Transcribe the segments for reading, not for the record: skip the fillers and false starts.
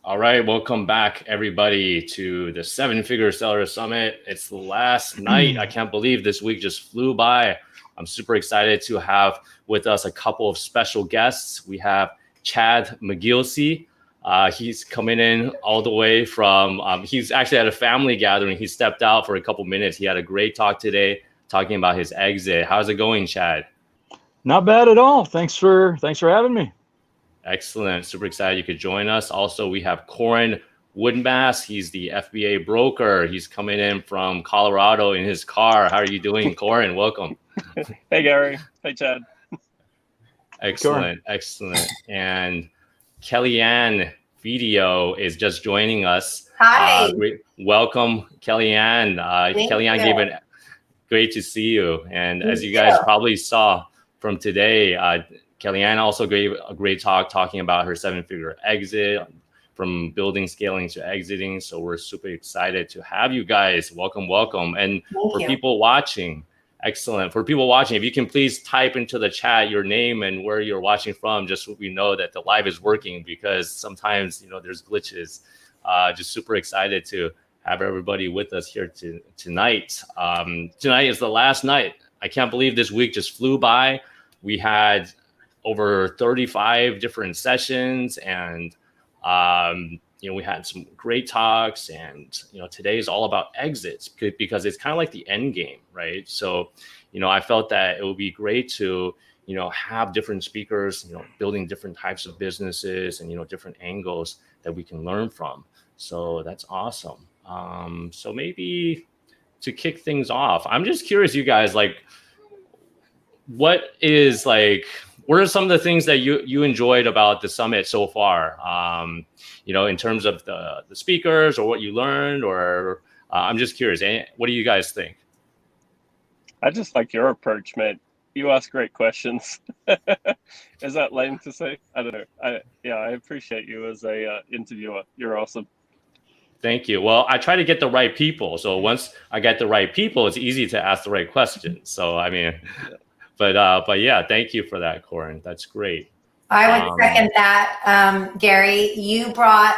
All right, welcome back, everybody, to the Seven Figure Seller Summit. It's the last night. I can't believe this week just flew by. I'm super excited to have with us a couple of special guests. We have Chad McGilsey. He's coming in all the way from, he's actually at a family gathering. He stepped out for a couple minutes. He had a great talk today talking about his exit. How's it going, Chad? Not bad at all. Thanks for having me. Excellent. Super excited you could join us. Also, we have Corin Woodmass. He's the FBA broker. He's coming in from Colorado in his car. How are you doing, Corin? Welcome. Hey, Gary. Hey, Chad. Excellent. Excellent. And Kellyanne Video is just joining us. Hi. Welcome, Kellyanne. Kellyanne gave it. Great to see you. And as you guys probably saw from today, Kellyanne also gave a great talk talking about her seven-figure exit from building, scaling to exiting. So we're super excited to have you guys. Welcome, welcome. And for people watching, excellent. For people watching, if you can please type into the chat your name and where you're watching from, just so we know that the live is working, because sometimes, there's glitches. Just super excited to have everybody with us here tonight. Tonight is the last night. I can't believe this week just flew by. We had over 35 different sessions, and we had some great talks, and today is all about exits, because it's kind of like the end game, right? So I felt that it would be great to have different speakers building different types of businesses and different angles that we can learn from. So that's awesome. So maybe to kick things off, I'm just curious, you guys, what are some of the things that you enjoyed about the summit so far? In terms of the speakers or what you learned, or I'm just curious. What do you guys think? I just like your approach, man. You ask great questions. Is that lame to say? I don't know. I appreciate you as a interviewer. You're awesome. Thank you. Well, I try to get the right people. So once I get the right people, it's easy to ask the right questions. So But yeah, thank you for that, Corin. That's great. I would second that, Gary. You brought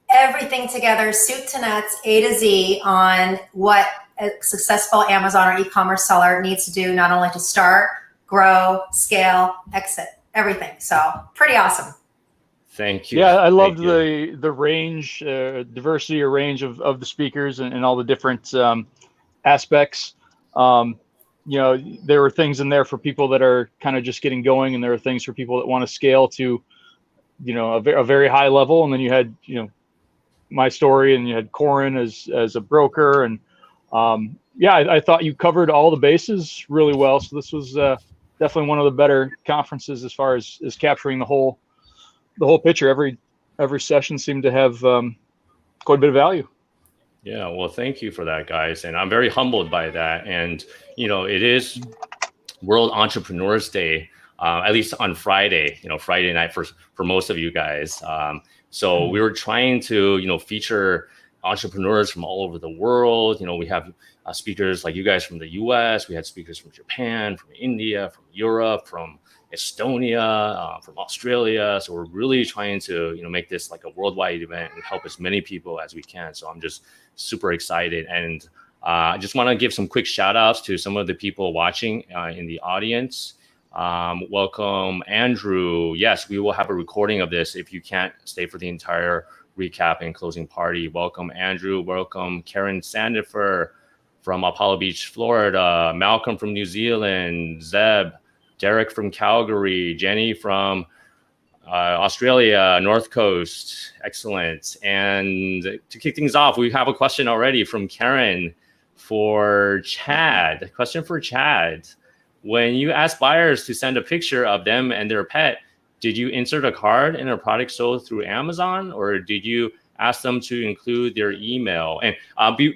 everything together, soup to nuts, A to Z, on what a successful Amazon or e-commerce seller needs to do, not only to start, grow, scale, exit, everything. So pretty awesome. Thank you. Yeah, I loved the range, diversity or range of the speakers and all the different aspects. There were things in there for people that are kind of just getting going, and there are things for people that want to scale to, a very high level. And then you had, my story, and you had Corin as a broker. And I thought you covered all the bases really well. So this was definitely one of the better conferences as far as capturing the whole picture. Every session seemed to have quite a bit of value. Yeah, well, thank you for that, guys. And I'm very humbled by that. And, it is World Entrepreneurs Day, at least on Friday, Friday night for most of you guys. So we were trying to, feature entrepreneurs from all over the world. We have speakers like you guys from the US. We had speakers from Japan, from India, from Europe, from Estonia, from Australia. So we're really trying to, make this like a worldwide event and help as many people as we can. So I'm just super excited. And I just want to give some quick shout outs to some of the people watching in the audience. Welcome, Andrew. Yes, we will have a recording of this if you can't stay for the entire recap and closing party. Welcome, Andrew. Welcome, Karen Sandifer from Apollo Beach, Florida. Malcolm from New Zealand. Zeb. Derek from Calgary, Jenny from Australia, North Coast. Excellent. And to kick things off, we have a question already from Karen for Chad. A question for Chad. When you ask buyers to send a picture of them and their pet, did you insert a card in a product sold through Amazon, or did you ask them to include their email? And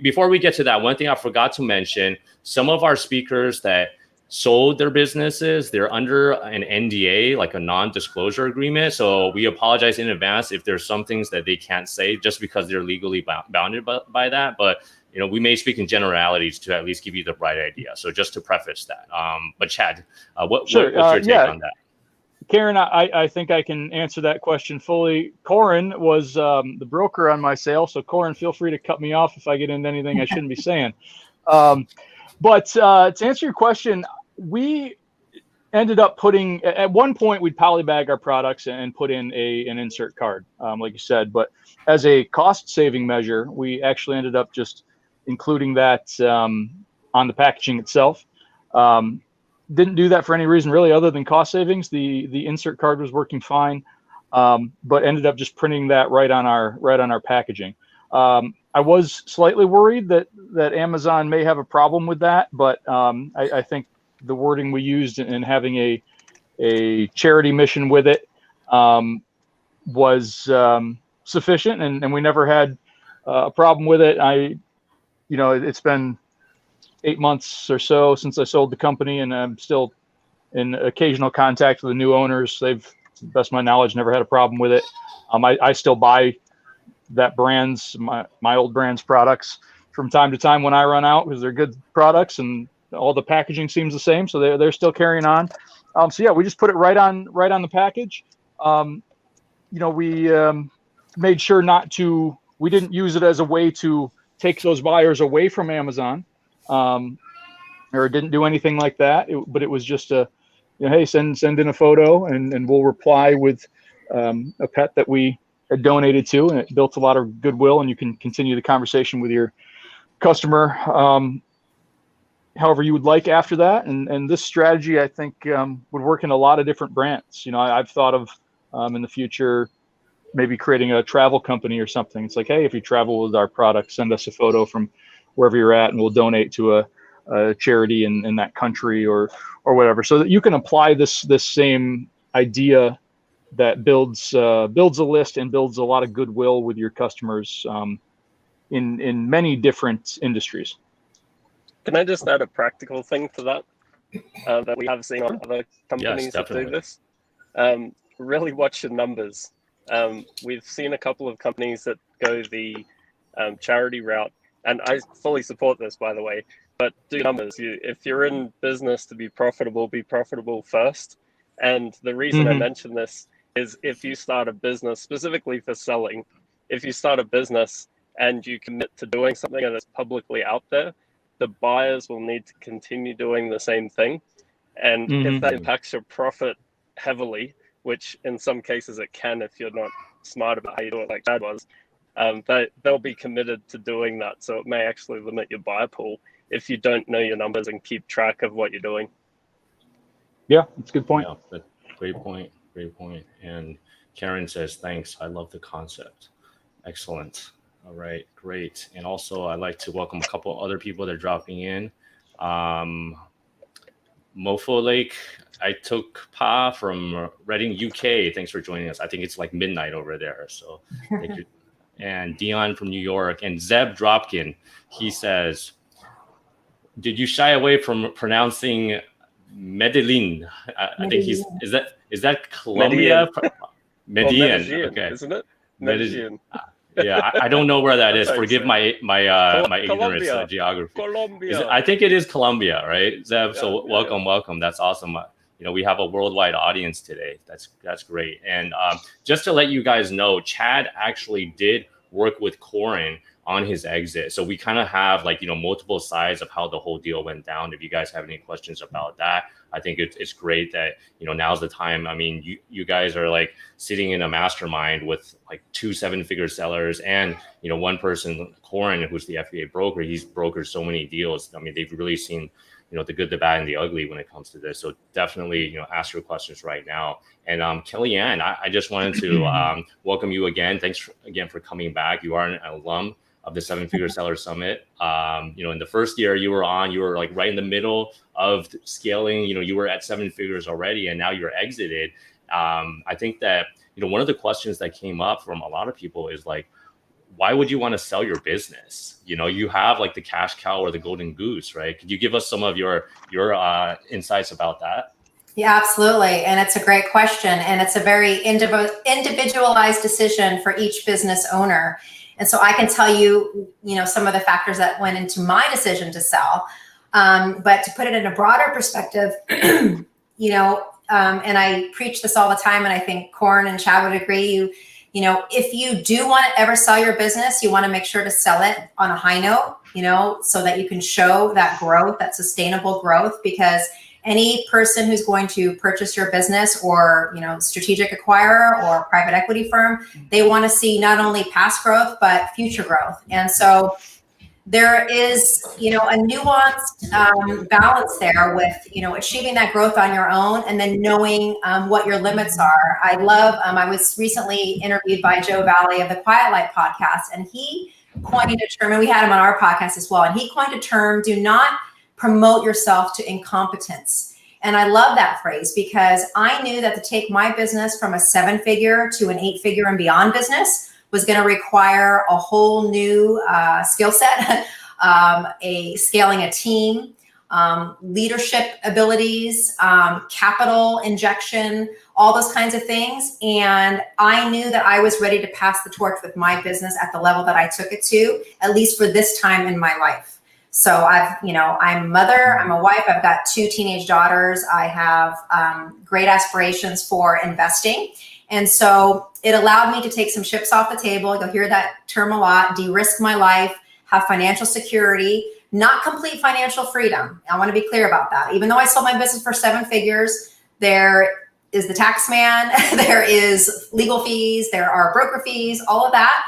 before we get to that, one thing I forgot to mention, some of our speakers that sold their businesses, they're under an NDA, like a non-disclosure agreement. So we apologize in advance if there's some things that they can't say just because they're legally bounded by that. But we may speak in generalities to at least give you the right idea. So just to preface that. But Chad, what's your take on that? Karen, I think I can answer that question fully. Corin was the broker on my sale. So Corin, feel free to cut me off if I get into anything I shouldn't be saying. But to answer your question, we ended up putting, at one point we'd polybag our products and put in an insert card, like you said, but as a cost saving measure, we actually ended up just including that on the packaging itself. Didn't do that for any reason really other than cost savings. The insert card was working fine, but ended up just printing that right on our packaging. I was slightly worried that Amazon may have a problem with that, but I think the wording we used in having a charity mission with it was sufficient, and we never had a problem with it. It's been 8 months or so since I sold the company, and I'm still in occasional contact with the new owners. They've, to the best of my knowledge, never had a problem with it. I still buy that my old brand's products from time to time when I run out, because they're good products and all the packaging seems the same. So they're still carrying on. So yeah, we just put it right on the package. We made sure we didn't use it as a way to take those buyers away from Amazon, or didn't do anything like that. But it was just hey, send in a photo and we'll reply with a pet that we had donated to, and it built a lot of goodwill, and you can continue the conversation with your customer however you would like after that. And this strategy, I think, would work in a lot of different brands. I've thought of in the future maybe creating a travel company or something. It's like, hey, if you travel with our product, send us a photo from wherever you're at, and we'll donate to a charity in that country or whatever, so that you can apply this same idea that builds a list and builds a lot of goodwill with your customers in many different industries. Can I just add a practical thing to that that we have seen on other companies that do this? Really watch your numbers. We've seen a couple of companies that go the charity route, and I fully support this, by the way, but do numbers. If you're in business to be profitable first. And the reason I mention this is if you start a business specifically for selling, if you start a business and you commit to doing something that is publicly out there, the buyers will need to continue doing the same thing. And if that impacts your profit heavily, which in some cases it can if you're not smart about how you do it, like Chad was, they'll be committed to doing that. So it may actually limit your buyer pool if you don't know your numbers and keep track of what you're doing. Yeah, that's a good point. Yeah, great point. And Karen says, thanks. I love the concept. Excellent. All right, great. And also I'd like to welcome a couple other people that are dropping in. Mofo Lake, I took Pa from Reading, UK. Thanks for joining us. I think it's like midnight over there. So thank you. And Dion from New York, and Zeb Dropkin. He says, did you shy away from pronouncing Medellin? I think is that Colombia? Medellin. Okay. Isn't it? Medellin. Yeah, I don't know where that is. Forgive my ignorance of geography. Colombia. I think it is Colombia, right, Zeb? So welcome. That's awesome. We have a worldwide audience today. That's great. And just to let you guys know, Chad actually did work with Corin on his exit. So we kind of have multiple sides of how the whole deal went down. If you guys have any questions about that, I think it's great that, now's the time. I mean, you guys are sitting in a mastermind with 2 7-figure sellers and, one person, Corin, who's the FBA broker. He's brokered so many deals. I mean, they've really seen, the good, the bad, and the ugly when it comes to this. So definitely, ask your questions right now. And Kellyanne, I just wanted to welcome you again. Thanks again for coming back. You are an alum of the 7-Figure Seller Summit. In the first year you were right in the middle of scaling. You were at 7 figures already, and now you're exited. I think that, one of the questions that came up from a lot of people is why would you want to sell your business? You have the cash cow or the golden goose, right? Could you give us some of your insights about that? Yeah, absolutely. And it's a great question. And it's a very individualized decision for each business owner. And so I can tell you, some of the factors that went into my decision to sell. But to put it in a broader perspective, and I preach this all the time, and I think Corin and Chad would agree, you know, if you do want to ever sell your business, you want to make sure to sell it on a high note, you know, so that you can show that growth, that sustainable growth, because any person who's going to purchase your business, or, you know, strategic acquirer or private equity firm, they want to see not only past growth, but future growth. And so there is, you know, a nuanced balance there with, you know, achieving that growth on your own, and then knowing what your limits are. I love, I was recently interviewed by Joe Valley of the Quiet Light podcast, and he coined a term, and we had him on our podcast as well, and he coined a term: do not promote yourself to incompetence. And I love that phrase, because I knew that to take my business from a 7-figure to an 8-figure and beyond business was going to require a whole new skill set, scaling a team, leadership abilities, capital injection, all those kinds of things. And I knew that I was ready to pass the torch with my business at the level that I took it to, at least for this time in my life. So I'm a mother, I'm a wife, I've got 2 teenage daughters. I have great aspirations for investing. And so it allowed me to take some chips off the table. You'll hear that term a lot: de-risk my life, have financial security, not complete financial freedom. I want to be clear about that. Even though I sold my business for 7 figures, there is the tax man, there is legal fees, there are broker fees, all of that.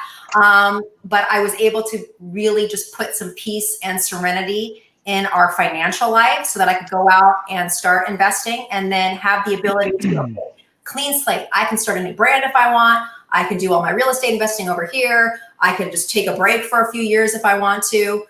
But I was able to really just put some peace and serenity in our financial life so that I could go out and start investing, and then have the ability to clean slate. I can start a new brand if I want. I can do all my real estate investing over here. I can just take a break for a few years if I want to.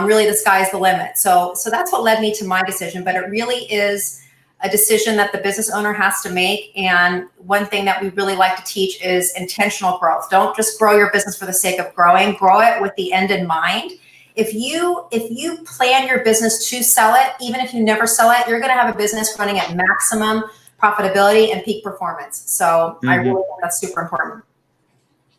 Really, the sky's the limit. So that's what led me to my decision. But it really is a decision that the business owner has to make. And one thing that we really like to teach is intentional growth. Don't just grow your business for the sake of growing. Grow it with the end in mind. If you plan your business to sell it, even if you never sell it, you're going to have a business running at maximum profitability and peak performance. So I really think that's super important.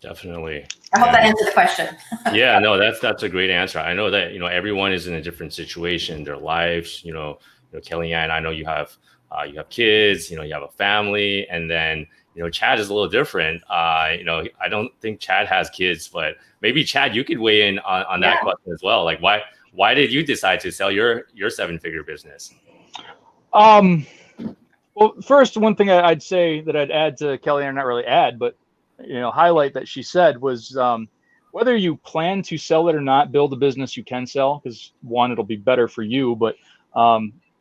Definitely. I hope that answered the question. Yeah, no, that's a great answer. I know that, you know, everyone is in a different situation in their lives. You know, Kellyanne, I know you have kids, you know, you have a family, and then, you know, Chad is a little different. You know, I don't think Chad has kids, but maybe Chad, you could weigh in on that question as well. Like, why did you decide to sell your 7-figure business? Well, first, one thing I'd say that I'd add to Kellyanne, or not really add, but, you know, highlight that she said was, whether you plan to sell it or not, build a business you can sell, because one, it'll be better for you, but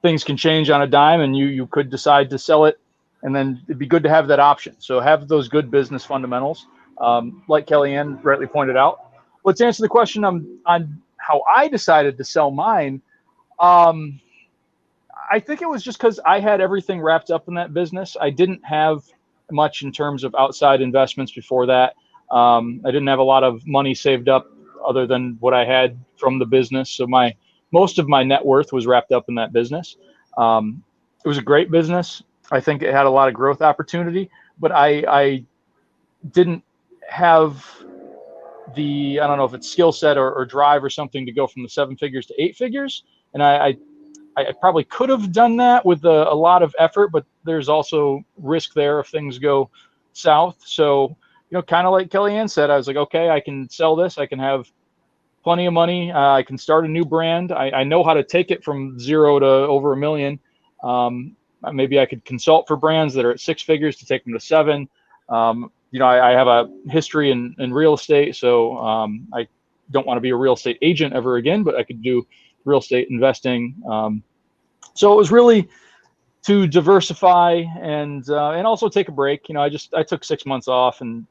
things can change on a dime, and you could decide to sell it, and then it'd be good to have that option. So have those good business fundamentals, like Kellyanne rightly pointed out. Let's answer the question on how I decided to sell mine. I think it was just because I had everything wrapped up in that business. I didn't have much in terms of outside investments before that. I didn't have a lot of money saved up other than what I had from the business. So most of my net worth was wrapped up in that business. It was a great business. I think it had a lot of growth opportunity, but I didn't have I don't know if it's skill set or drive or something to go from the 7 figures to 8 figures. And I probably could have done that with a lot of effort, but there's also risk there if things go south. So, you know, kind of like Kellyanne said, I was like, okay, I can sell this. I can have plenty of money. I can start a new brand. I know how to take it from 0 to over $1 million. Maybe I could consult for brands that are at 6 figures to take them to 7. You know, I have a history in real estate, so I don't want to be a real estate agent ever again, but I could do real estate investing. So it was really to diversify and also take a break. You know, I took 6 months off and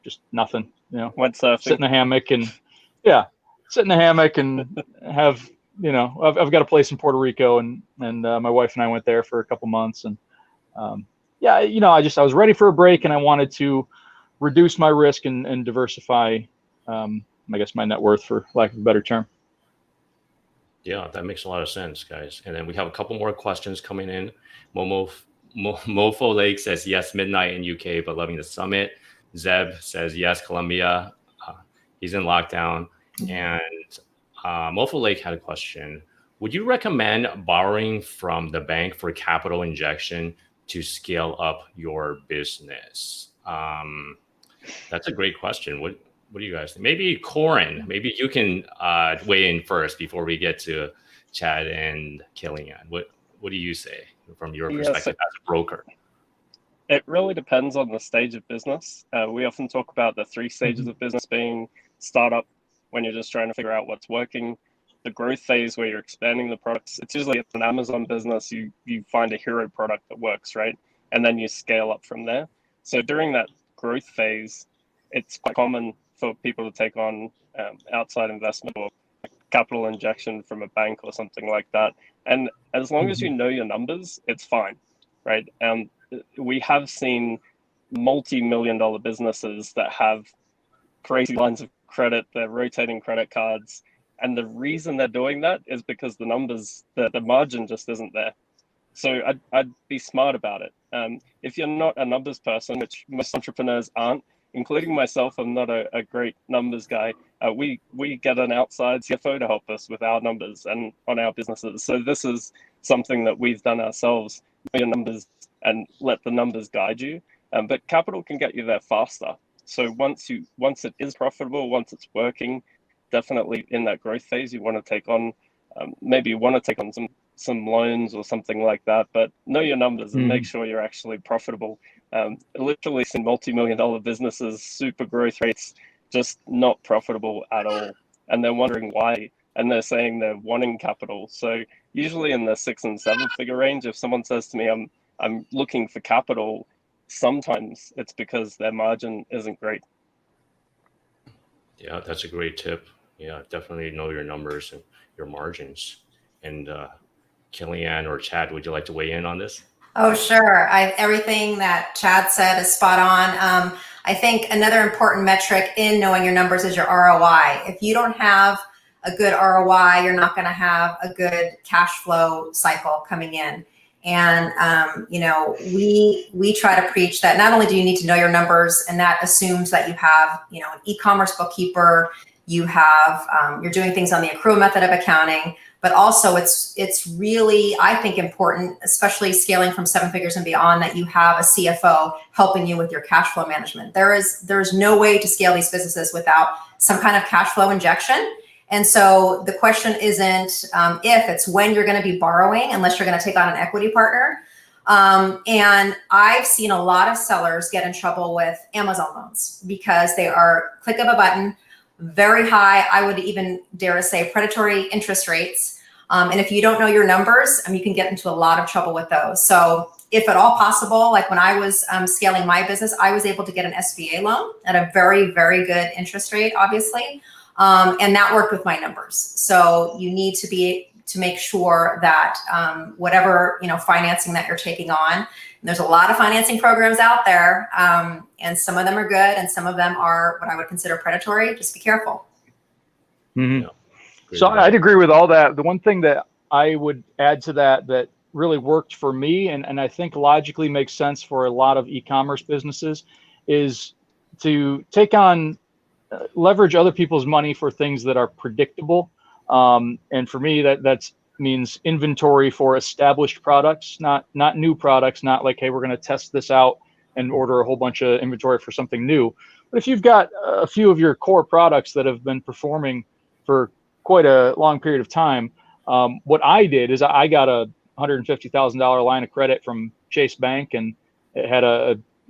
just nothing, you know, went surfing, sit in the hammock and have, you know, I've got a place in Puerto Rico and my wife and I went there for a couple months and you know, I was ready for a break and I wanted to reduce my risk and diversify, I guess, my net worth, for lack of a better term. Yeah, that makes a lot of sense, guys. And then we have a couple more questions coming in. Mofo Lake says yes, midnight in UK, but loving the summit. Zeb says yes, Colombia. He's in lockdown. And Mofo Lake had a question. Would you recommend borrowing from the bank for capital injection to scale up your business? That's a great question. What do you guys think? Maybe Corin, maybe you can weigh in first before we get to Chad and Killian. What do you say from your perspective as a broker? It really depends on the stage of business. We often talk about the 3 stages of business being startup, when you're just trying to figure out what's working, the growth phase where you're expanding the products. It's usually an Amazon business. You find a hero product that works, right? And then you scale up from there. So during that growth phase, it's quite common for people to take on outside investment or capital injection from a bank or something like that. And as long as you know your numbers, it's fine, right? We have seen multi-million-dollar businesses that have crazy lines of credit, they're rotating credit cards. And the reason they're doing that is because the numbers, the margin just isn't there. So I'd be smart about it. If you're not a numbers person, which most entrepreneurs aren't, including myself, I'm not a great numbers guy. We get an outside CFO to help us with our numbers and on our businesses. So this is something that we've done ourselves, know your numbers and let the numbers guide you. But capital can get you there faster. So once it is profitable, once it's working, definitely in that growth phase, you want to take on, maybe you want to take on some loans or something like that, but know your numbers and make sure you're actually profitable. Literally some multi-million-dollar businesses, super growth rates, just not profitable at all. And they're wondering why. And they're saying they're wanting capital. So usually in the 6 and 7 figure range, if someone says to me, I'm looking for capital, sometimes it's because their margin isn't great. Yeah, that's a great tip. Yeah, definitely know your numbers and your margins. And Killian or Chad, would you like to weigh in on this? Oh, sure. Everything that Chad said is spot on. I think another important metric in knowing your numbers is your ROI. If you don't have a good ROI, you're not going to have a good cash flow cycle coming in. And, we try to preach that not only do you need to know your numbers, and that assumes that you have, an e-commerce bookkeeper, you have, you're doing things on the accrual method of accounting, but also it's really, I think, important, especially scaling from 7 figures and beyond, that you have a CFO helping you with your cash flow management. There's no way to scale these businesses without some kind of cash flow injection. And so the question isn't if, it's when you're going to be borrowing, unless you're going to take on an equity partner. And I've seen a lot of sellers get in trouble with Amazon loans because they are click of a button, very high, I would even dare to say predatory interest rates. And if you don't know your numbers, you can get into a lot of trouble with those. So if at all possible, like when I was scaling my business, I was able to get an SBA loan at a very, very good interest rate, obviously. And that worked with my numbers. So you need to make sure that whatever financing that you're taking on, there's a lot of financing programs out there, and some of them are good, and some of them are what I would consider predatory. Just be careful. Mm-hmm. Yeah. So I'd agree with all that. The one thing that I would add to that really worked for me, and I think logically makes sense for a lot of e-commerce businesses, is to take on leverage other people's money for things that are predictable. And for me, that means inventory for established products, not new products, not like, hey, we're going to test this out and order a whole bunch of inventory for something new. But if you've got a few of your core products that have been performing for quite a long period of time, what I did is I got a $150,000 line of credit from Chase Bank, and it had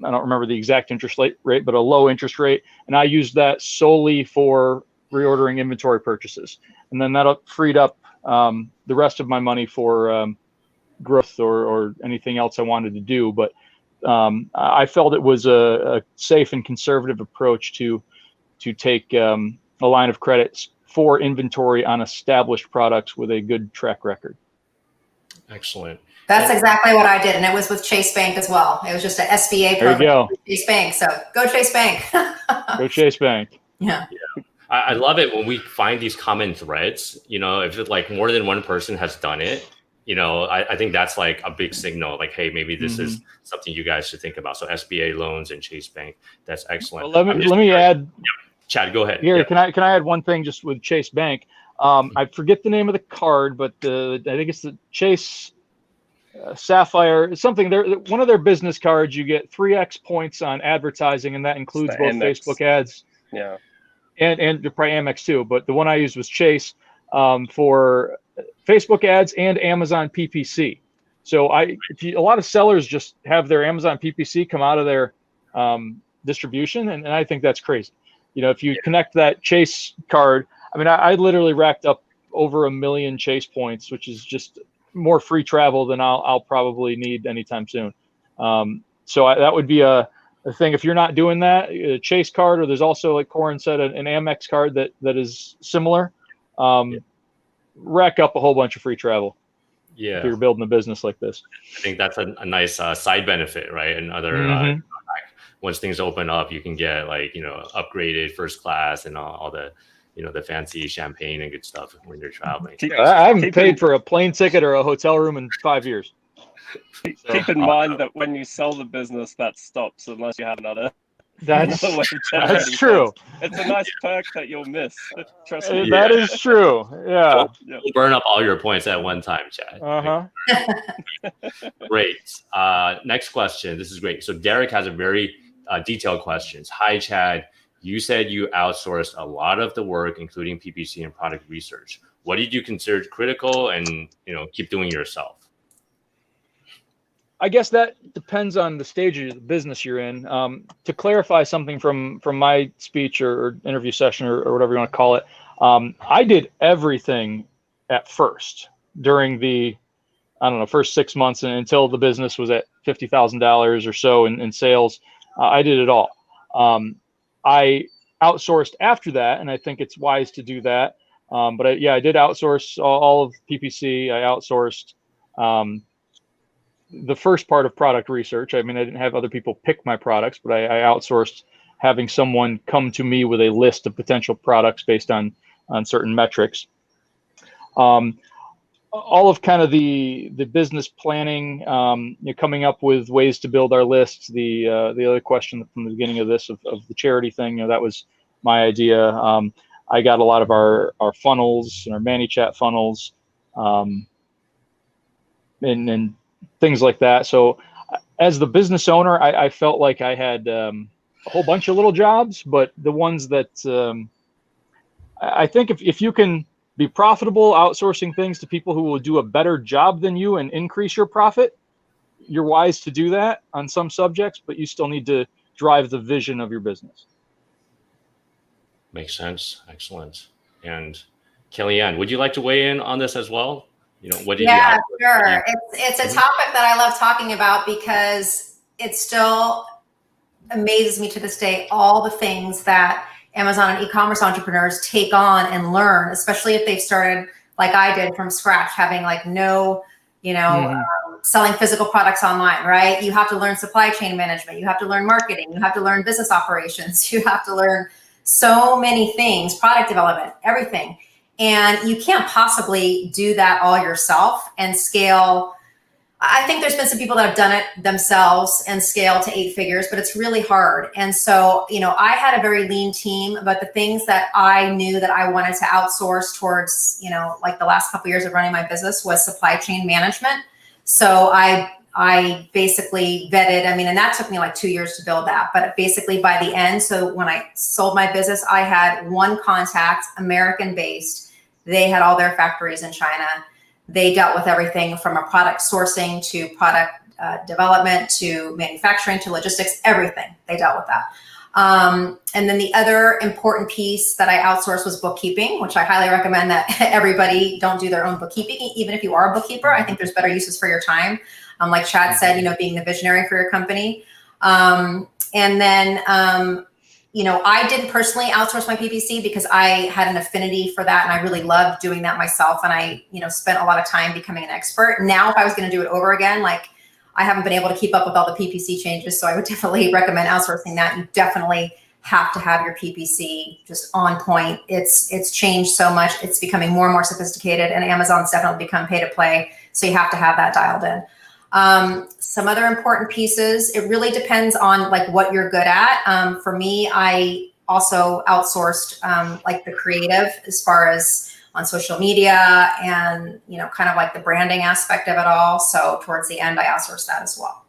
I don't remember the exact interest rate, but a low interest rate. And I used that solely for reordering inventory purchases. And then that freed up the rest of my money for growth or anything else I wanted to do. But I felt it was a safe and conservative approach to take a line of credit for inventory on established products with a good track record. Excellent. That's exactly what I did. And it was with Chase Bank as well. It was just an SBA program. There you go. Chase Bank. So go Chase Bank. Go Chase Bank. Yeah. I love it when we find these common threads. If it's like more than one person has done it, I think that's like a big signal. Like, hey, maybe this is something you guys should think about. So SBA loans and Chase Bank, that's excellent. Well, let me add. Chad, go ahead. Here, yeah. Can I add one thing just with Chase Bank? I forget the name of the card, but I think it's the Chase Sapphire, something. One of their business cards, you get 3x points on advertising, and that includes both Amex. Facebook ads Yeah. and probably Amex too. But the one I used was Chase for Facebook ads and Amazon PPC. So a lot of sellers just have their Amazon PPC come out of their distribution, and I think that's crazy. If you connect that Chase card, I mean, I literally racked up over 1 million Chase points, which is just more free travel than I'll probably need anytime soon. So that would be a thing. If you're not doing that, a Chase card, or there's also, like Corin said, an Amex card that is similar. Rack up a whole bunch of free travel. Yeah, if you're building a business like this. I think that's a nice side benefit, right? Another once things open up, you can get upgraded first class and all the the fancy champagne and good stuff when you're traveling. I haven't paid for a plane ticket or a hotel room in 5 years. Keep in mind that when you sell the business, that stops unless you have another. That's way of generating true. funds. It's a nice perk that you'll miss. Trust me. That is true. Yeah. You'll burn up all your points at one time, Chad. Great. Next question. This is great. So Derek has a very detailed questions. Hi, Chad. You said you outsourced a lot of the work, including PPC and product research. What did you consider critical and keep doing yourself? I guess that depends on the stage of the business you're in. To clarify something from my speech or interview session or whatever you want to call it, I did everything at first during the, first 6 months and until the business was at $50,000 or so in sales. I did it all. I outsourced after that, and I think it's wise to do that. But I did outsource all of PPC. I outsourced the first part of product research. I mean, I didn't have other people pick my products, but I outsourced having someone come to me with a list of potential products based on certain metrics. All of kind of the business planning, coming up with ways to build our lists. The other question from the beginning of this of the charity thing, that was my idea. I got a lot of our funnels and our ManyChat funnels, and things like that. So as the business owner, I felt like I had a whole bunch of little jobs, but the ones that I think if you can be profitable outsourcing things to people who will do a better job than you and increase your profit, you're wise to do that on some subjects, but you still need to drive the vision of your business. Makes sense. Excellent. And Kellyanne, would you like to weigh in on this as well? What do you? Yeah, sure. It's a topic that I love talking about because it still amazes me to this day, all the things that Amazon and e-commerce entrepreneurs take on and learn, especially if they've started like I did from scratch, having selling physical products online, right? You have to learn supply chain management. You have to learn marketing. You have to learn business operations. You have to learn so many things, product development, everything. And you can't possibly do that all yourself and scale. I think there's been some people that have done it themselves and scale to 8 figures, but it's really hard. And so, I had a very lean team, but the things that I knew that I wanted to outsource towards, like the last couple of years of running my business was supply chain management. So I basically vetted, and that took me like 2 years to build that, but basically by the end, so when I sold my business, I had one contact, American-based. They had all their factories in China. They dealt with everything from a product sourcing to product development to manufacturing to logistics, everything. They dealt with that. And then the other important piece that I outsourced was bookkeeping, which I highly recommend that everybody don't do their own bookkeeping. Even if you are a bookkeeper, I think there's better uses for your time. Like Chad said, being the visionary for your company. And then, I didn't personally outsource my PPC because I had an affinity for that and I really loved doing that myself. And I, spent a lot of time becoming an expert. Now, if I was going to do it over again, I haven't been able to keep up with all the PPC changes. So I would definitely recommend outsourcing that. You definitely have to have your PPC just on point. It's changed so much. It's becoming more and more sophisticated, and Amazon's definitely become pay to play. So you have to have that dialed in. Some other important pieces, it really depends on what you're good at. For me, I also outsourced the creative as far as on social media and, you know, kind of like the branding aspect of it all. So towards the end, I outsourced that as well.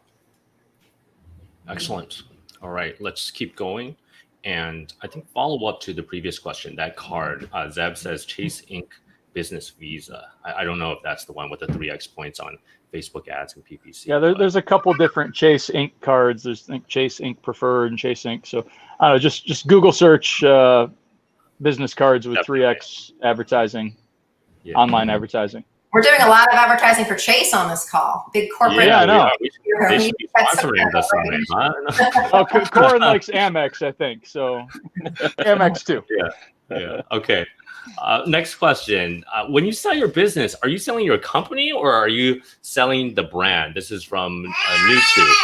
Excellent. All right, let's keep going. And I think follow up to the previous question, that card, Zeb says Chase Inc. Business Visa. I don't know if that's the one with the 3x points on Facebook ads and PPC. Yeah, there's a couple different Chase Inc. cards. There's Chase Inc. Preferred and Chase Inc. So I don't know, just Google search business cards with Definitely. 3x advertising, Yeah. online advertising. We're doing a lot of advertising for Chase on this call. Big corporate. Yeah, I know. They should be sponsoring this someday, huh? Oh, Corin likes Amex, I think. So Amex too. Yeah. Okay. Next question. When you sell your business, are you selling your company or are you selling the brand? This is from YouTube.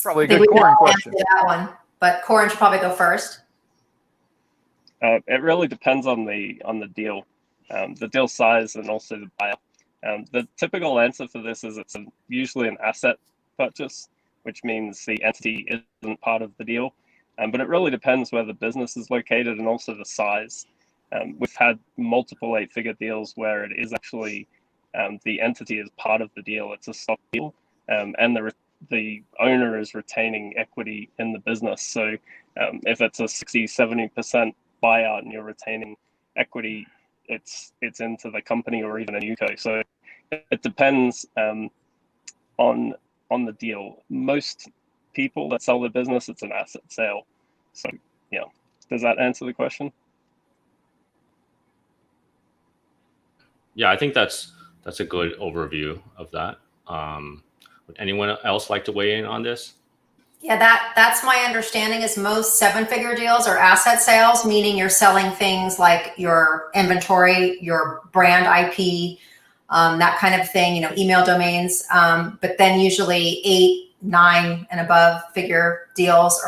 Probably a I think good we can Corin all question. answer that one, but Corin should probably go first. It really depends on the deal, the deal size, and also the buyer. The typical answer for this is it's usually an asset purchase, which means the entity isn't part of the deal. But it really depends where the business is located and also the size. We've had multiple 8-figure deals where it is actually the entity is part of the deal. It's a stock deal, and the owner is retaining equity in the business. So if it's a 60-70% buyout and you're retaining equity, it's into the company or even a NewCo. So it depends on the deal. Most people that sell their business, it's an asset sale. So yeah, does that answer the question? Yeah, I think that's a good overview of that. Would anyone else like to weigh in on this? Yeah, that's my understanding is most 7-figure deals are asset sales, meaning you're selling things like your inventory, your brand IP, that kind of thing, you know, email domains. But then usually 8, 9 and above figure deals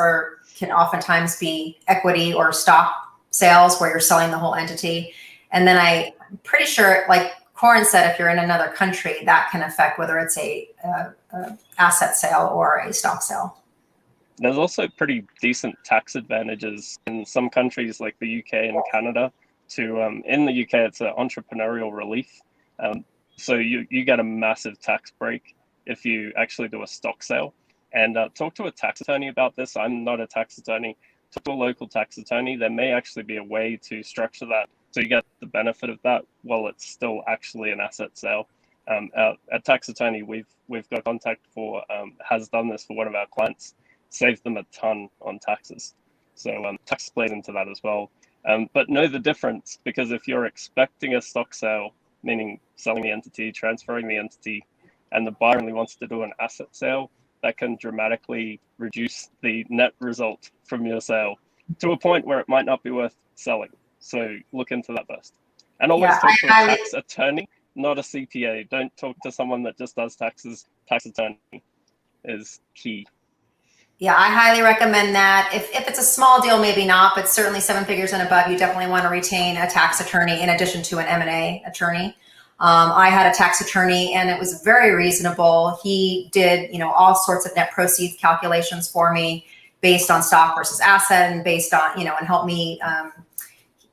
can oftentimes be equity or stock sales where you're selling the whole entity. And then I'm pretty sure, like Corin said, if you're in another country, that can affect whether it's a asset sale or a stock sale. There's also pretty decent tax advantages in some countries like the UK and Canada. In the UK, it's an entrepreneurial relief. So you get a massive tax break if you actually do a stock sale. And talk to a tax attorney about this. I'm not a tax attorney. Talk to a local tax attorney. There may actually be a way to structure that so you get the benefit of that while it's still actually an asset sale. A tax attorney we've got contact for has done this for one of our clients. Saved them a ton on taxes. So tax plays into that as well. But know the difference, because if you're expecting a stock sale, meaning selling the entity, transferring the entity, and the buyer only wants to do an asset sale, that can dramatically reduce the net result from your sale to a point where it might not be worth selling. So look into that first. And always talk to a tax attorney, not a CPA. Don't talk to someone that just does taxes. Tax attorney is key. Yeah, I highly recommend that. If it's a small deal, maybe not, but certainly 7 figures and above, you definitely want to retain a tax attorney in addition to an M&A attorney. I had a tax attorney and it was very reasonable. He did, you know, all sorts of net proceeds calculations for me based on stock versus asset and based on, you know, and help me,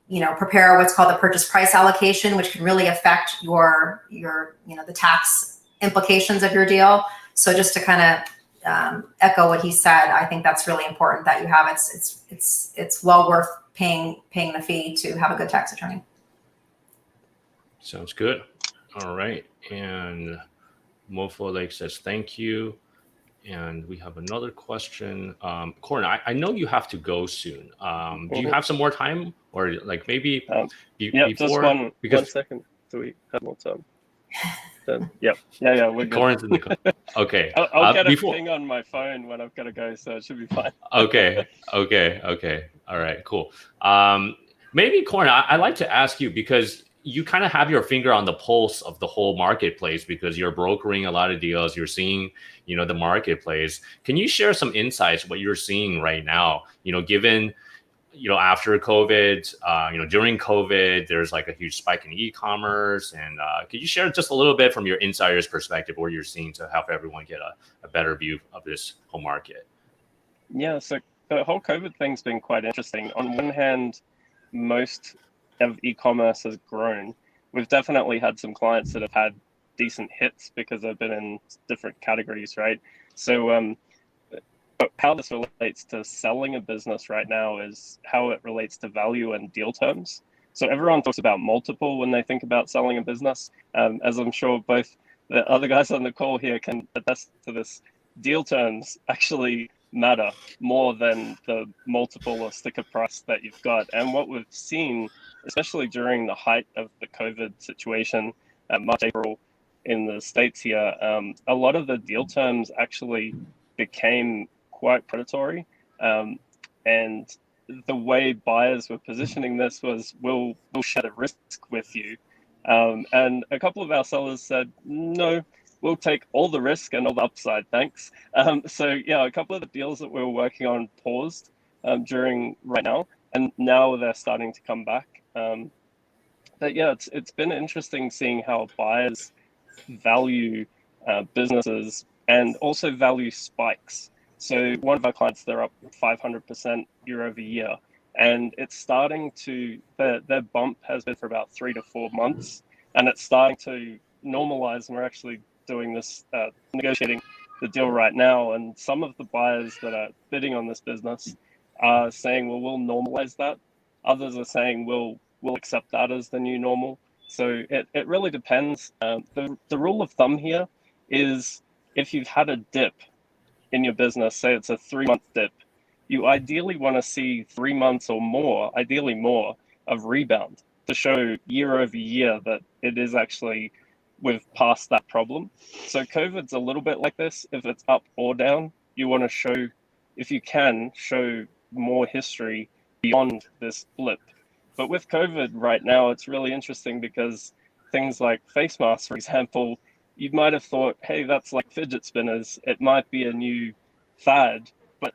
you know, prepare what's called the purchase price allocation, which can really affect your, you know, the tax implications of your deal. So just to kind of echo what he said, I think that's really important that you have. It's well worth paying the fee to have a good tax attorney. Sounds good. All right. And Mofo Lake says thank you. And we have another question. Corin, I know you have to go soon. Do you have some more time, or like maybe yeah, before? Just one second. Do we have more time? Yeah, we're good. Corin's in the okay. I'll get a thing on my phone when I've got to go, so it should be fine. Okay. All right, cool. Maybe Corin, I'd like to ask you, because you kind of have your finger on the pulse of the whole marketplace because you're brokering a lot of deals. You're seeing, you know, the marketplace. Can you share some insights what you're seeing right now? You know, given, you know, after COVID, you know, during COVID, there's like a huge spike in e-commerce. And could you share just a little bit from your insider's perspective what you're seeing to help everyone get a better view of this whole market? Yeah, so the whole COVID thing's been quite interesting. On one hand, most of e-commerce has grown, we've definitely had some clients that have had decent hits because they've been in different categories, right? So but how this relates to selling a business right now is how it relates to value and deal terms. So everyone talks about multiple when they think about selling a business. As I'm sure both the other guys on the call here can attest to this, deal terms actually matter more than the multiple or sticker price that you've got. And what we've seen, especially during the height of the COVID situation, March, April in the States here, a lot of the deal terms actually became quite predatory. And the way buyers were positioning this was, we'll share the risk with you. And a couple of our sellers said, no, we'll take all the risk and all the upside, thanks. So yeah, a couple of the deals that we were working on paused during right now, and now they're starting to come back. But yeah, it's been interesting seeing how buyers value businesses and also value spikes. So one of our clients, they're up 500% year over year, and it's starting to, their bump has been for about 3 to 4 months, and it's starting to normalize, and we're actually doing this, negotiating the deal right now, and some of the buyers that are bidding on this business are saying, well, we'll normalize that. Others are saying, we'll accept that as the new normal. So it really depends. The rule of thumb here is, if you've had a dip in your business, say it's a 3-month dip, you ideally want to see 3 months or more, ideally more, of rebound to show year over year that it is actually, we've passed that problem. So COVID's a little bit like this. If it's up or down, you want to show, if you can, show more history beyond this blip. But with COVID right now, it's really interesting because things like face masks, for example, you might have thought, hey, that's like fidget spinners. It might be a new fad, but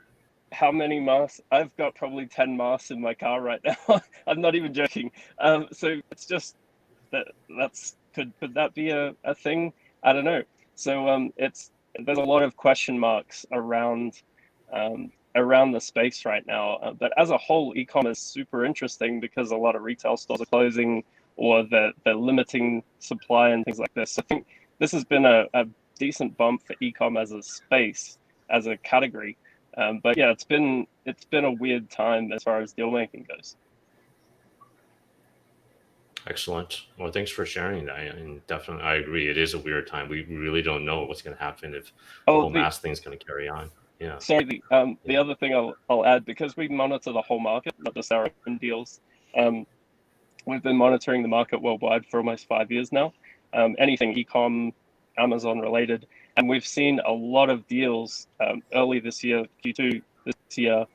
how many masks? I've got probably 10 masks in my car right now. I'm not even joking. So it's just could that be a thing? I don't know. So there's a lot of question marks around the space right now. But as a whole, e-commerce is super interesting because a lot of retail stores are closing, or they're limiting supply and things like this. I think this has been a decent bump for e-com as a space, as a category. But yeah, it's been a weird time as far as deal making goes. Excellent. Well, thanks for sharing that. And definitely, I agree. It is a weird time. We really don't know what's going to happen, if the whole mask thing's going to carry on. Yeah. Sorry, the other thing I'll add, because we monitor the whole market, not just our own deals. We've been monitoring the market worldwide for almost 5 years now. Anything e-com, Amazon related, and we've seen a lot of deals early this year, Q2 this year,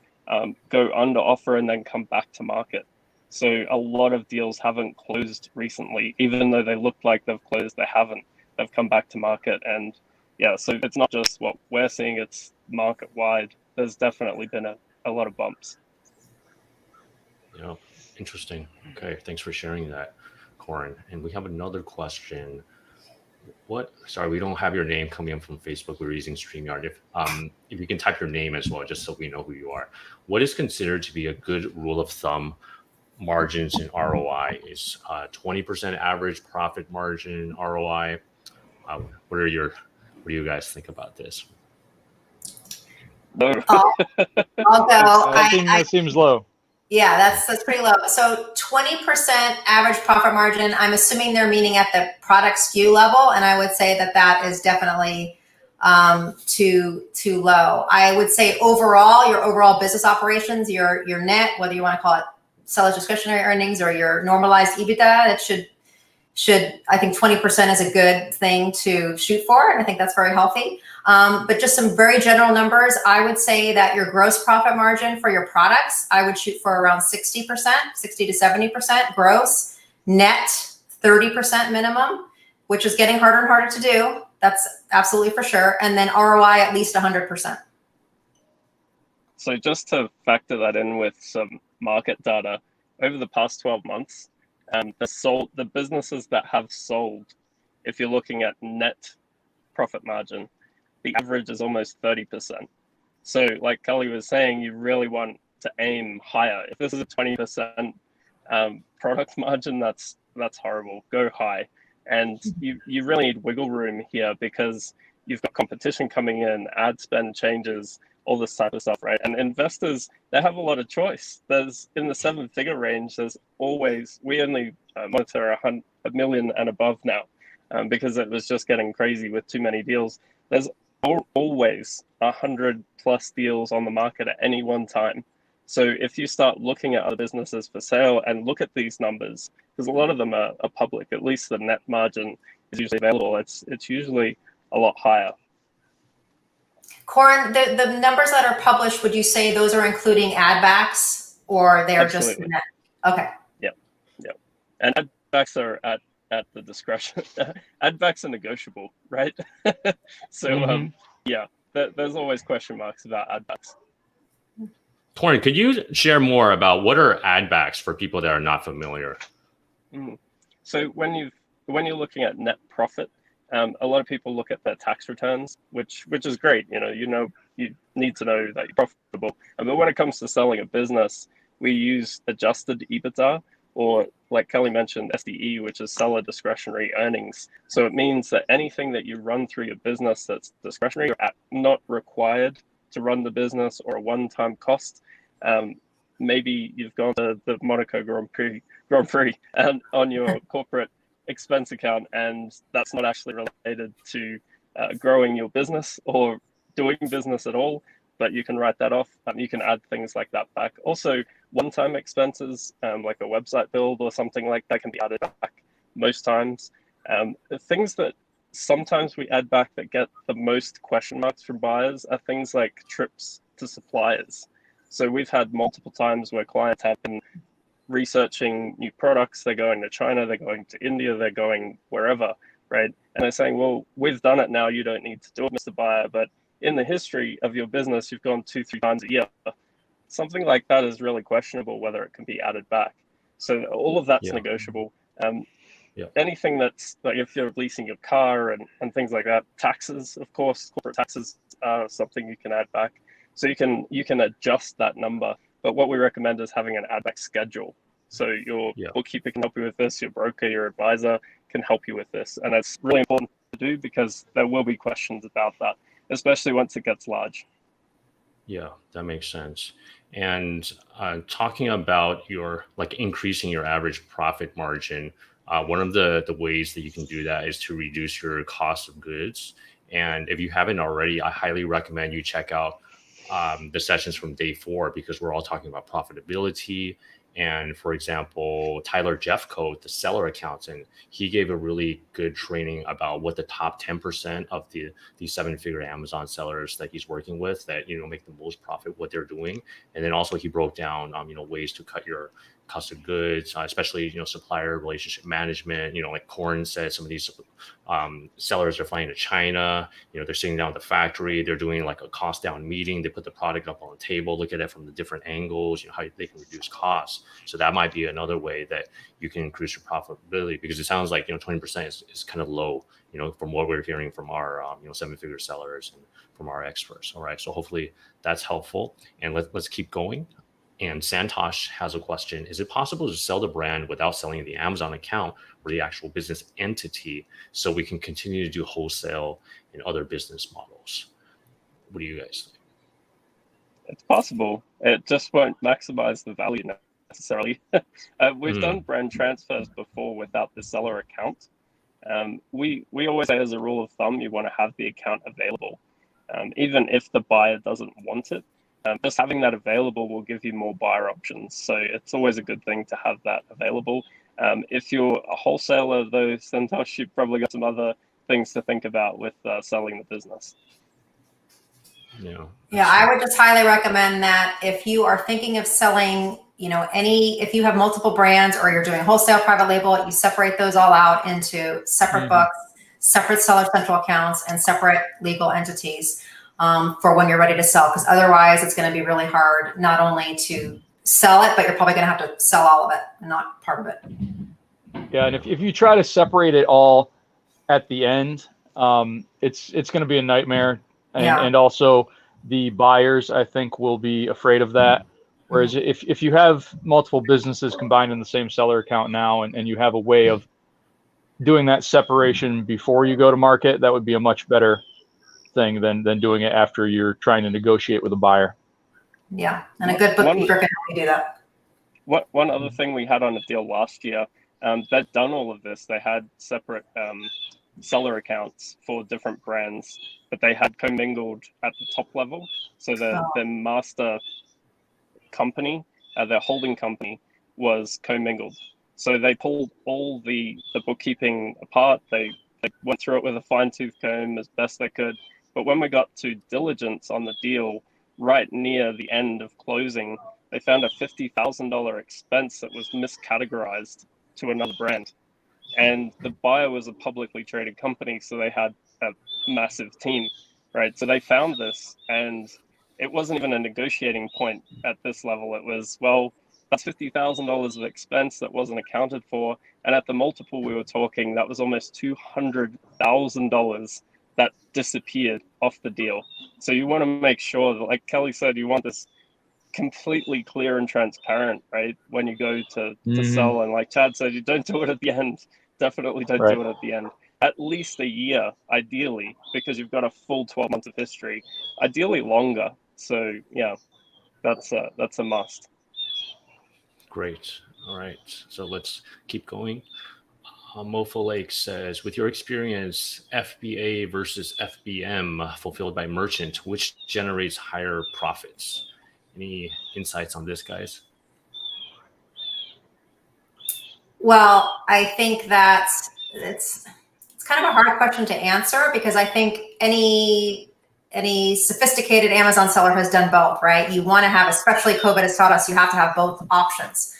go under offer and then come back to market. So a lot of deals haven't closed recently, even though they look like they've closed, they haven't. They've come back to market, and yeah, so it's not just what we're seeing, it's market wide. There's definitely been a lot of bumps. Yeah, interesting. Okay, thanks for sharing that, Corin. And we have another question. Sorry, we don't have your name coming in from Facebook. We're using StreamYard. If you can type your name as well, just so we know who you are. What is considered to be a good rule of thumb margins in ROI? Is 20% average profit margin ROI? What do you guys think about this? I'll go. That seems low. Yeah, that's pretty low. So 20% average profit margin, I'm assuming they're meaning at the product SKU level, and I would say that is definitely too low. I would say overall, your overall business operations, your net, whether you want to call it seller's discretionary earnings or your normalized EBITDA, it should I think 20% is a good thing to shoot for, and I think that's very healthy. But just some very general numbers, I would say that your gross profit margin for your products, I would shoot for around 60%, 60 to 70% gross, net 30% minimum, which is getting harder and harder to do. That's absolutely for sure. And then ROI at least 100%. So just to factor that in with some market data, over the past 12 months, the businesses that have sold, if you're looking at net profit margin, the average is almost 30%. So like Cully was saying, you really want to aim higher. If this is a 20% Product margin, that's horrible. Go high. And you really need wiggle room here because you've got competition coming in, ad spend changes, all this type of stuff, right? And investors, they have a lot of choice. There's in the 7-figure range, there's always, we only monitor $1 million and above now because it was just getting crazy with too many deals. There's always 100+ deals on the market at any one time. So if you start looking at other businesses for sale and look at these numbers, because a lot of them are public, at least the net margin is usually available. It's usually a lot higher. Corin, the numbers that are published, would you say those are including ad backs or they're Absolutely. just net? Okay. Yep. And ad backs are at the discretion. Ad backs are negotiable, right? So there's always question marks about ad backs. Corin, could you share more about what are ad backs for people that are not familiar? So when you're looking at net profit, a lot of people look at their tax returns, which is great. You need to know that you're profitable. But when it comes to selling a business, we use adjusted EBITDA, or like Kelly mentioned, SDE, which is seller discretionary earnings. So it means that anything that you run through your business that's discretionary or not required to run the business or a one-time cost. Maybe you've gone to the Monaco Grand Prix and on your corporate expense account, and that's not actually related to growing your business or doing business at all, but you can write that off. You can add things like that back. Also, one-time expenses, like a website build or something like that, can be added back most times. Things that sometimes we add back that get the most question marks from buyers are things like trips to suppliers. So we've had multiple times where clients have been researching new products. They're going to China, they're going to India, they're going wherever, right? And they're saying, well, we've done it now, you don't need to do it, Mr. Buyer. But in the history of your business, you've gone 2-3 times a year. Something like that is really questionable whether it can be added back. So all of that's negotiable. Anything that's like if you're leasing your car and things like that, taxes, of course, corporate taxes are something you can add back. So you can adjust that number. But what we recommend is having an add back schedule. So your bookkeeper can help you with this, your broker, your advisor can help you with this. And it's really important to do because there will be questions about that, especially once it gets large. Yeah, that makes sense. And talking about your increasing your average profit margin, one of the ways that you can do that is to reduce your cost of goods. And if you haven't already, I highly recommend you check out the sessions from day 4 because we're all talking about profitability. And for example, Tyler Jeffcoat, the seller accountant, he gave a really good training about what the top 10% of the 7-figure Amazon sellers that he's working with that make the most profit, what they're doing. And then also he broke down ways to cut your cost of goods, especially supplier relationship management. Like Corin said, some of these sellers are flying to China. They're sitting down at the factory. They're doing like a cost down meeting. They put the product up on the table, look at it from the different angles. How they can reduce costs. So that might be another way that you can increase your profitability because it sounds like 20% is kind of low. From what we're hearing from our 7-figure sellers and from our experts. All right, so hopefully that's helpful. And let's keep going. And Santosh has a question. Is it possible to sell the brand without selling the Amazon account or the actual business entity so we can continue to do wholesale and other business models? What do you guys think? It's possible. It just won't maximize the value necessarily. We've done brand transfers before without the seller account. We always say as a rule of thumb, you want to have the account available. Even if the buyer doesn't want it, just having that available will give you more buyer options. So it's always a good thing to have that available. If you're a wholesaler, though, Santosh, you've probably got some other things to think about with selling the business. Yeah, I would just highly recommend that if you are thinking of selling, if you have multiple brands or you're doing wholesale private label, you separate those all out into separate books, separate seller central accounts, and separate legal entities. For when you're ready to sell, because otherwise it's going to be really hard not only to sell it, but you're probably going to have to sell all of it and not part of it. Yeah, and if you try to separate it all at the end, it's going to be a nightmare, and also the buyers I think will be afraid of that, Whereas if you have multiple businesses combined in the same seller account now, and you have a way of doing that separation before you go to market, that would be a much better thing than doing it after you're trying to negotiate with a buyer. Yeah, and a good bookkeeper can help you do that. One other thing we had on a deal last year, they'd done all of this. They had separate seller accounts for different brands, but they had commingled at the top level. So the master company, their holding company, was commingled. So they pulled all the bookkeeping apart. They went through it with a fine-tooth comb as best they could. But when we got to diligence on the deal, right near the end of closing, they found a $50,000 expense that was miscategorized to another brand. And the buyer was a publicly traded company, so they had a massive team, right? So they found this, and it wasn't even a negotiating point at this level. It was, well, that's $50,000 of expense that wasn't accounted for. And at the multiple we were talking, that was almost $200,000 that disappeared off the deal. So you want to make sure that, like Kelly said, you want this completely clear and transparent, right? When you go to sell, and like Chad said, you don't do it at the end. Definitely don't do it at the end. At least a year, ideally, because you've got a full 12 months of history. Ideally longer. So yeah, that's a must. Great. All right. So let's keep going. Mofo Lake says, with your experience, FBA versus FBM fulfilled by merchant, which generates higher profits? Any insights on this, guys? Well, I think that it's kind of a hard question to answer, because I think any sophisticated Amazon seller has done both, right? You want to have, especially COVID has taught us, you have to have both options.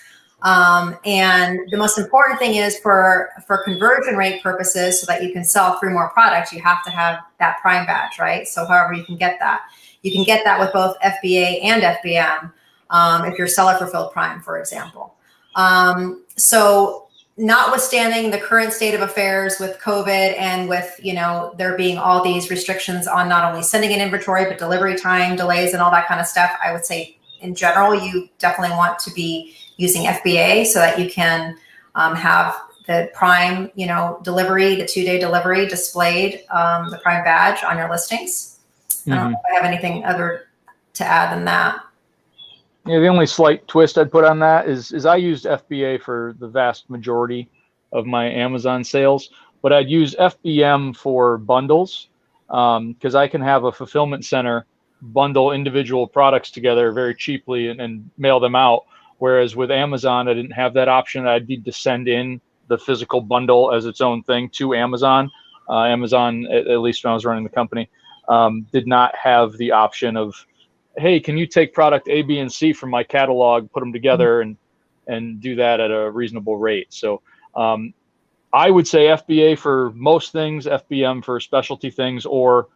And the most important thing is for conversion rate purposes, so that you can sell through more products, you have to have that Prime badge, right? So however you can get that. You can get that with both FBA and FBM if you're seller fulfilled Prime, for example. So notwithstanding the current state of affairs with COVID, and with, there being all these restrictions on not only sending in inventory, but delivery time delays and all that kind of stuff, I would say in general, you definitely want to be using FBA so that you can have the Prime, delivery, the 2-day delivery displayed, the Prime badge on your listings. I don't know if I have anything other to add than that. Yeah, the only slight twist I'd put on that is I used FBA for the vast majority of my Amazon sales, but I'd use FBM for bundles, because I can have a fulfillment center bundle individual products together very cheaply and mail them out. Whereas with Amazon, I didn't have that option. I'd need to send in the physical bundle as its own thing to Amazon. Amazon, at least when I was running the company, did not have the option of, hey, can you take product A, B, and C from my catalog, put them together, and do that at a reasonable rate. So I would say FBA for most things, FBM for specialty things, or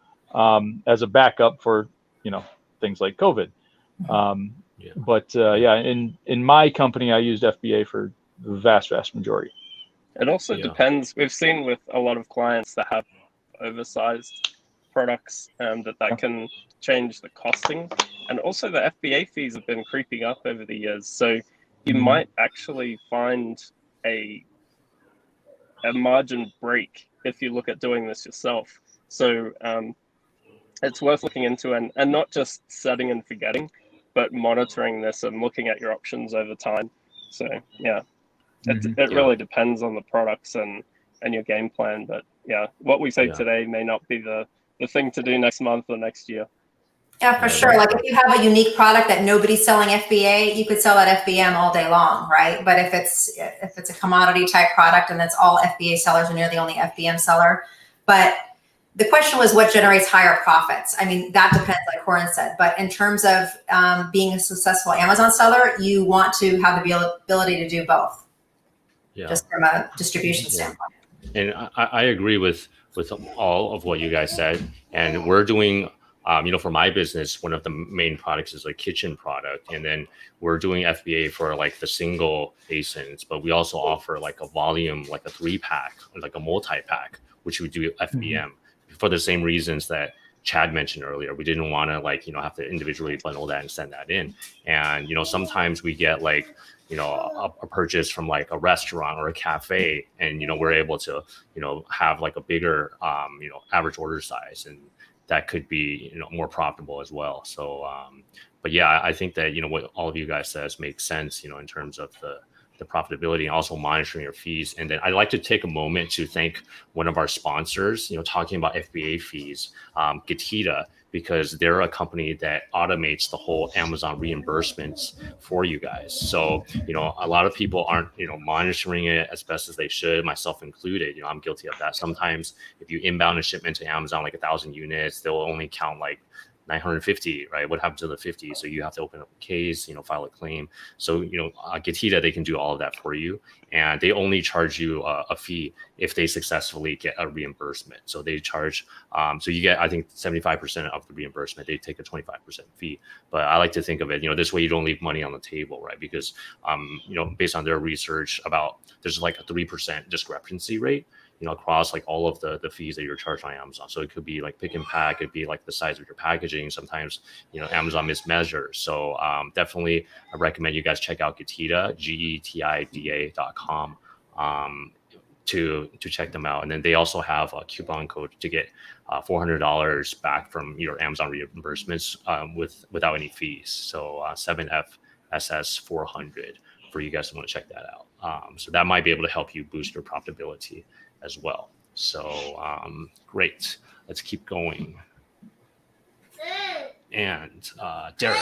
as a backup for things like COVID. But in my company, I used FBA for the vast majority. It also depends. We've seen with a lot of clients that have oversized products that can change the costing, and also the FBA fees have been creeping up over the years. So you might actually find a margin break if you look at doing this yourself. So it's worth looking into, and not just setting and forgetting, but monitoring this and looking at your options over time. So yeah, it really depends on the products and your game plan. But yeah, what we say today may not be the thing to do next month or next year. Yeah, for sure. Like if you have a unique product that nobody's selling FBA, you could sell that FBM all day long, right? But if it's a commodity type product and that's all FBA sellers and you're the only FBM seller, but the question was what generates higher profits? I mean, that depends, like Corin said. But in terms of being a successful Amazon seller, you want to have the ability to do both, just from a distribution standpoint. And I agree with all of what you guys said. And we're doing, for my business, one of the main products is a kitchen product. And then we're doing FBA for like the single ASINs, but we also offer like a volume, like a 3-pack, like a multi-pack, which we do FBM for the same reasons that Chad mentioned earlier. We didn't want to like, have to individually bundle that and send that in. And, sometimes we get like, a purchase from like a restaurant or a cafe, and, we're able to, have like a bigger, average order size, and that could be, more profitable as well. So, but yeah, I think that, what all of you guys says makes sense, in terms of the profitability and also monitoring your fees. And then I'd like to take a moment to thank one of our sponsors, talking about FBA fees, Getida, because they're a company that automates the whole Amazon reimbursements for you guys. So, a lot of people aren't, monitoring it as best as they should, myself included. I'm guilty of that. Sometimes if you inbound a shipment to Amazon, like 1,000 units, they'll only count like 950, right? What happened to the 50? So you have to open up a case, file a claim. So, Getida, they can do all of that for you. And they only charge you a fee if they successfully get a reimbursement. So they charge, so you get, I think, 75% of the reimbursement. They take a 25% fee. But I like to think of it, this way you don't leave money on the table, right? Because, based on their research there's like a 3% discrepancy rate, across like all of the fees that you're charged on Amazon. So it could be like pick and pack, it'd be like the size of your packaging. Sometimes, Amazon mismeasures. So definitely I recommend you guys check out Getida, Getida.com, to check them out. And then they also have a coupon code to get $400 back from your Amazon reimbursements without any fees. So 7FSS400 for you guys to want to check that out. So that might be able to help you boost your profitability as well. So great. Let's keep going. And Derek,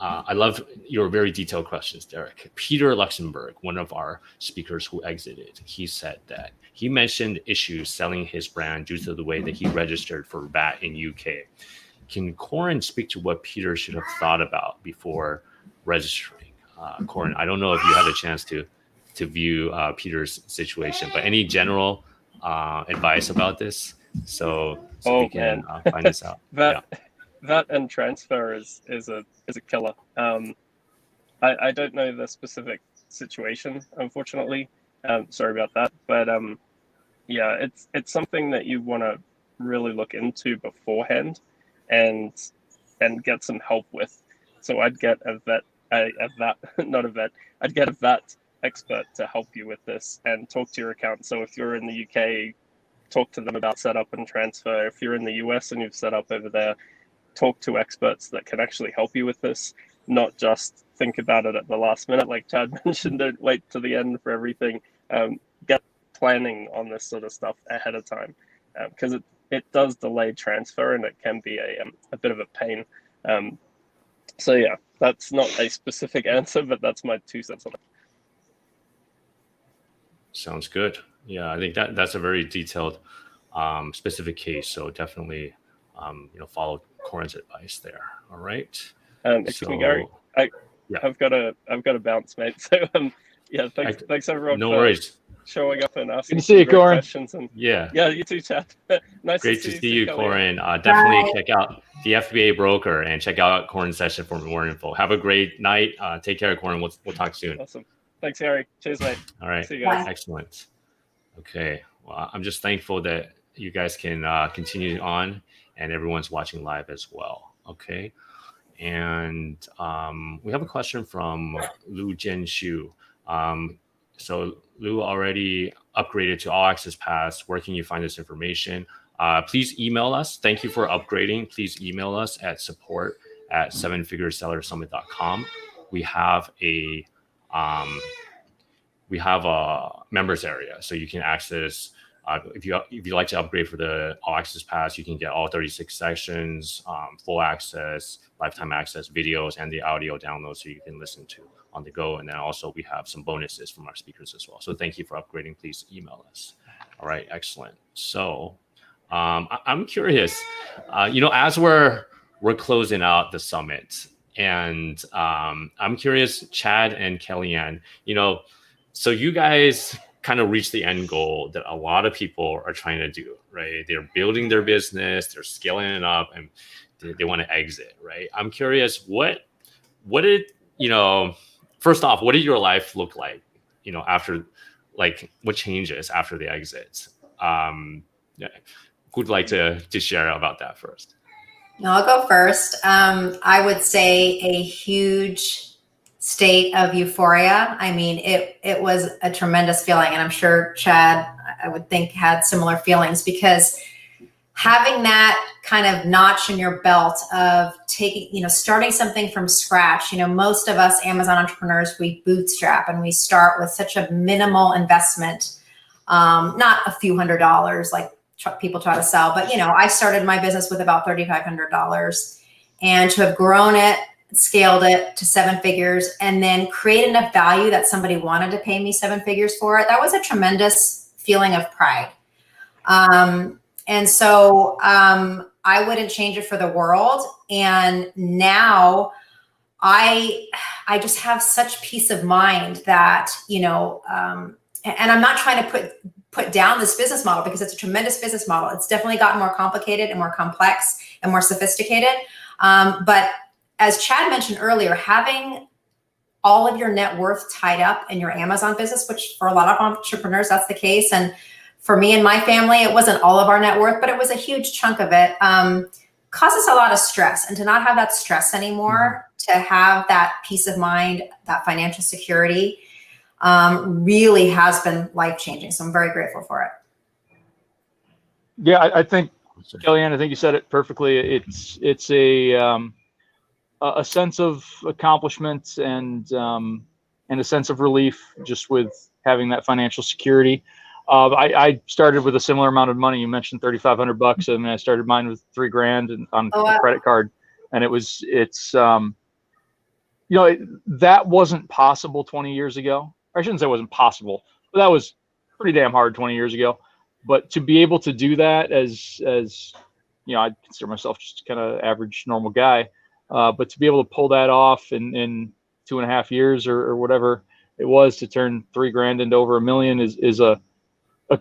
I love your very detailed questions, Derek. Peter Luxembourg, one of our speakers who exited, he said that he mentioned issues selling his brand due to the way that he registered for VAT in UK. Can Corin speak to what Peter should have thought about before registering? Corin, I don't know if you had a chance to view Peter's situation, but any general advice about this? So we can find this out. VAT and transfer is a killer. I don't know the specific situation, unfortunately. Sorry about that, but yeah, it's something that you want to really look into beforehand and get some help with. So I'd get I'd get a VAT expert to help you with this and talk to your accountant. So if you're in the UK, talk to them about setup and transfer. If you're in the US and you've set up over there, talk to experts that can actually help you with this, not just think about it at the last minute. Like Chad mentioned, don't wait to the end for everything. Get planning on this sort of stuff ahead of time, because it does delay transfer and it can be a bit of a pain. So yeah, that's not a specific answer, but that's my 2 cents on it. Sounds good. Yeah, I think that's a very detailed, specific case. So definitely, follow Corin's advice there. All right. Excuse me, Gary. I've got to bounce, mate. So yeah, thanks everyone. No worries. Showing up and asking. Good to see you, Corin. Questions and yeah, you too, Chad. Nice. Great to see you, Corin. Definitely check out the FBA broker and check out Corin's session for more info. Have a great night. Take care, Corin. We'll talk soon. Awesome. Thanks, Harry. Cheers, mate. All right. See you guys. Excellent. Okay. Well, I'm just thankful that you guys can continue on and everyone's watching live as well. Okay. And we have a question from Lu Jianshu. So Lu already upgraded to All Access Pass. Where can you find this information? Please email us. Thank you for upgrading. Please email us at support@sevenfiguresellersummit.com. We have a members area, so you can access. If you like to upgrade for the All Access Pass, you can get all 36 sessions, full access, lifetime access, videos, and the audio download, so you can listen to on the go. And then also we have some bonuses from our speakers as well. So thank you for upgrading. Please email us. All right, excellent. So I'm curious, as we're closing out the summit, and I'm curious, Chad and Kellyanne, so you guys kind of reach the end goal that a lot of people are trying to do, right? They're building their business, they're scaling it up, and they want to exit, right? I'm curious, what did, first off, what did your life look like, after, like, what changes after the exit? who'd like to share about that first? No, I'll go first. I would say a huge state of euphoria. I mean, it was a tremendous feeling, and I'm sure Chad, I would think, had similar feelings, because having that kind of notch in your belt of starting something from scratch. Most of us Amazon entrepreneurs, we bootstrap and we start with such a minimal investment, not a few $100s like people try to sell, but I started my business with about $3,500, and to have grown it, scaled it to 7 figures, and then create enough value that somebody wanted to pay me 7 figures for it. That was a tremendous feeling of pride. And so I wouldn't change it for the world. And now I just have such peace of mind that, and I'm not trying to put down this business model, because it's a tremendous business model. It's definitely gotten more complicated and more complex and more sophisticated. But as Chad mentioned earlier, having all of your net worth tied up in your Amazon business, which for a lot of entrepreneurs, that's the case. And for me and my family, it wasn't all of our net worth, but it was a huge chunk of it. Causes a lot of stress, and to not have that stress anymore, to have that peace of mind, that financial security, really has been life-changing. So I'm very grateful for it. Yeah, I think, Kellyanne, I think you said it perfectly. It's a sense of accomplishment and a sense of relief just with having that financial security. I started with a similar amount of money. You mentioned $3,500. I mean, I started mine with $3,000 on a credit card, and that wasn't possible 20 years ago. I shouldn't say it wasn't possible, but that was pretty damn hard 20 years ago. But to be able to do that as I consider myself just kind of average, normal guy. But to be able to pull that off in 2.5 years or whatever it was, to turn $3,000 into over $1 million is a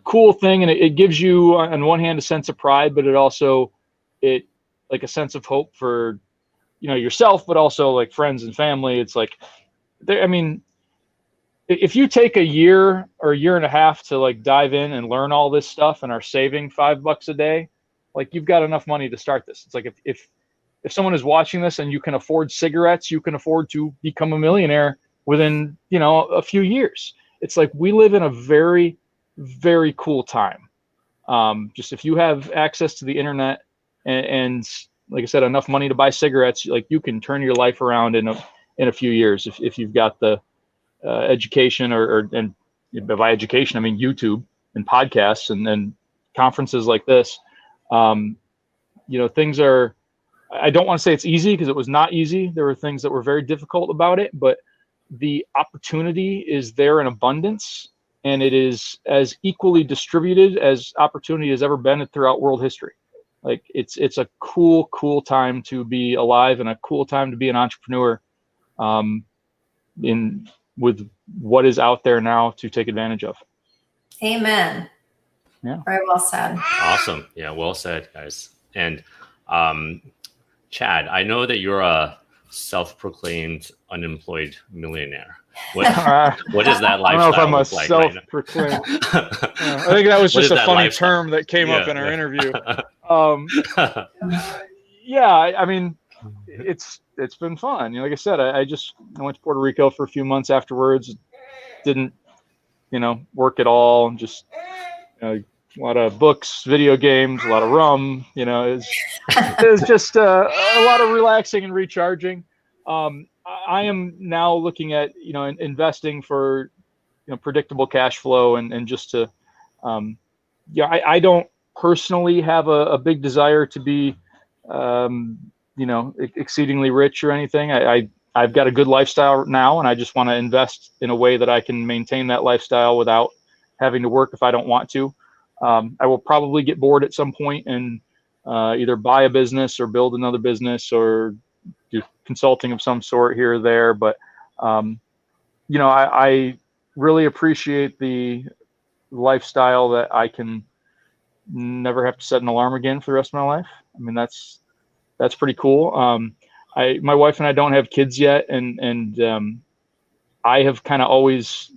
cool thing. And it gives you, on one hand, a sense of pride, but it also, like a sense of hope for, yourself, but also like friends and family. It's like, if you take a year or a year and a half to like dive in and learn all this stuff and are saving $5 a day, like you've got enough money to start this. It's like, if someone is watching this and you can afford cigarettes, you can afford to become a millionaire within, a few years. It's like, we live in a very, very cool time. Just if you have access to the internet and like I said, enough money to buy cigarettes, like you can turn your life around in a few years if you've got the education and by education, I mean YouTube and podcasts and conferences like this. Things are, I don't want to say it's easy, because it was not easy. There were things that were very difficult about it, but the opportunity is there in abundance, and it is as equally distributed as opportunity has ever been throughout world history. Like it's a cool time to be alive, and a cool time to be an entrepreneur, with what is out there now to take advantage of. Amen. Yeah. Very well said. Awesome. Yeah, well said, guys. And Chad, I know that you're a self-proclaimed unemployed millionaire. What is that lifestyle? I don't know if I'm a like self-proclaimed. I think that was just a funny lifestyle? Term that came up in our interview. I mean, it's been fun. Like I said, I went to Puerto Rico for a few months afterwards. Didn't, work at all. Just, a lot of books, video games, a lot of rum. It was just a lot of relaxing and recharging. I am now looking at, investing for, predictable cash flow and just to, I don't personally have a big desire to be, exceedingly rich or anything. I've got a good lifestyle now, and I just want to invest in a way that I can maintain that lifestyle without having to work if I don't want to. I will probably get bored at some point and either buy a business or build another business or do consulting of some sort here or there. But, I really appreciate the lifestyle that I can never have to set an alarm again for the rest of my life. I mean, that's pretty cool. My wife and I don't have kids yet. And I have kind of always,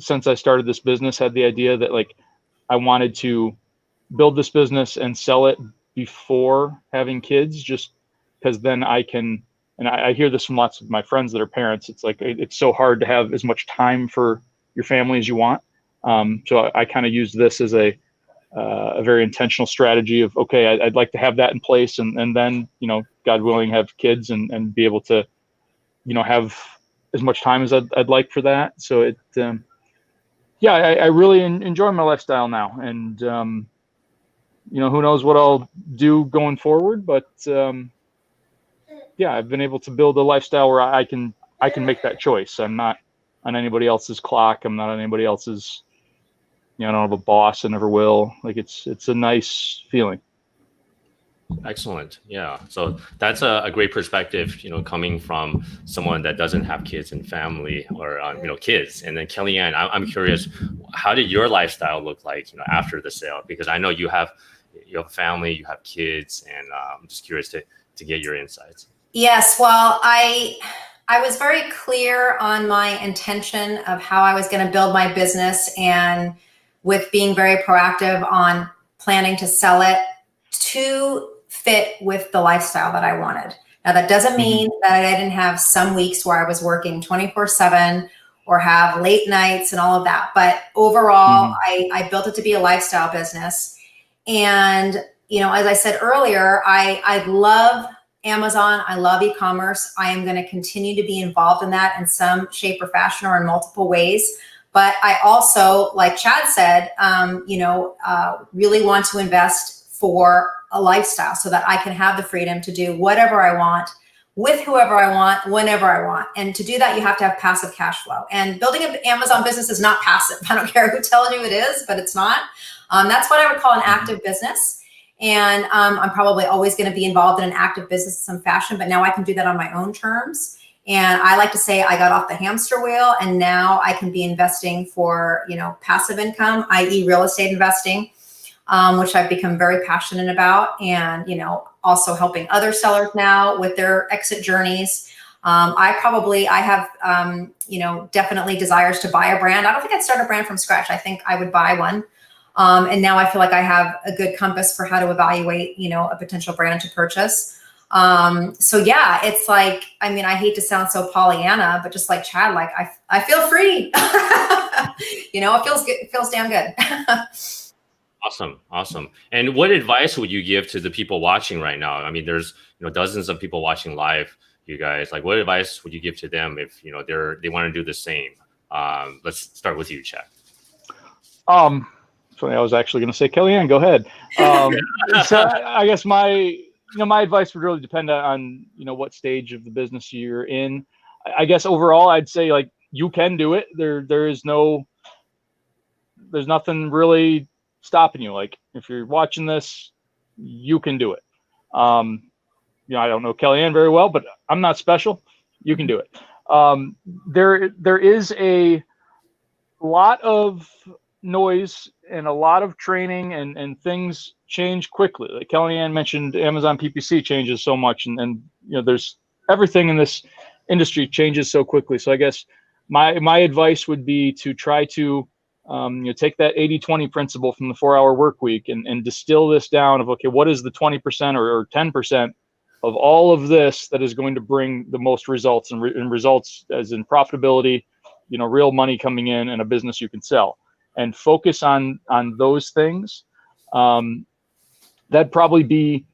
since I started this business, had the idea that like, I wanted to build this business and sell it before having kids, just because then I can, and I hear this from lots of my friends that are parents. It's like, it's so hard to have as much time for your family as you want. So I kind of use this as a very intentional strategy of, okay, I'd like to have that in place, and then, God willing, have kids and be able to, have as much time as I'd like for that. So it, I really enjoy my lifestyle now, and who knows what I'll do going forward, but I've been able to build a lifestyle where I can make that choice. I'm not on anybody else's clock. I'm not on anybody else's, I don't have a boss. I never will. Like, it's a nice feeling. Excellent. Yeah. So that's a great perspective, coming from someone that doesn't have kids and family, or, kids. And then Kellyanne, I'm curious, how did your lifestyle look like, after the sale? Because I know you have a family, you have kids, and I'm just curious to get your insights. Yes. Well, I was very clear on my intention of how I was going to build my business, and with being very proactive on planning to sell it to fit with the lifestyle that I wanted. Now, that doesn't mean that I didn't have some weeks where I was working 24/7 or have late nights and all of that. But overall, I built it to be a lifestyle business. And, as I said earlier, I love Amazon. I love e-commerce. I am going to continue to be involved in that in some shape or fashion, or in multiple ways. But I also, like Chad said, really want to invest for a lifestyle so that I can have the freedom to do whatever I want, with whoever I want, whenever I want. And to do that, you have to have passive cash flow. And building an Amazon business is not passive. I don't care who tells you it is, but it's not. That's what I would call an active business. And I'm probably always going to be involved in an active business in some fashion, but now I can do that on my own terms. And I like to say I got off the hamster wheel, and now I can be investing for, passive income, i.e. real estate investing, which I've become very passionate about, and, also helping other sellers now with their exit journeys. I have, definitely desires to buy a brand. I don't think I'd start a brand from scratch. I think I would buy one. And now I feel like I have a good compass for how to evaluate, a potential brand to purchase. It's like, I hate to sound so Pollyanna, but just like Chad, like I feel free. It feels good. It feels damn good. Awesome. And what advice would you give to the people watching right now? There's dozens of people watching live. You guys, like, what advice would you give to them if they want to do the same? Let's start with you, Chad. So I was actually going to say, Kellyanne, go ahead. So I guess my advice would really depend on what stage of the business you're in. I guess overall, I'd say, like, you can do it. There's nothing really stopping you. Like, if you're watching this, you can do it. I don't know Kellyanne very well, but I'm not special. You can do it. There is a lot of noise and a lot of training, and things change quickly. Like Kellyanne mentioned, Amazon PPC changes so much, and there's everything in this industry changes so quickly. So I guess my advice would be to try to take that 80-20 principle from the 4-hour work week and distill this down of, okay, what is the 20% or 10% of all of this that is going to bring the most results, and results as in profitability, real money coming in, and a business you can sell, and focus on those things. That'd probably be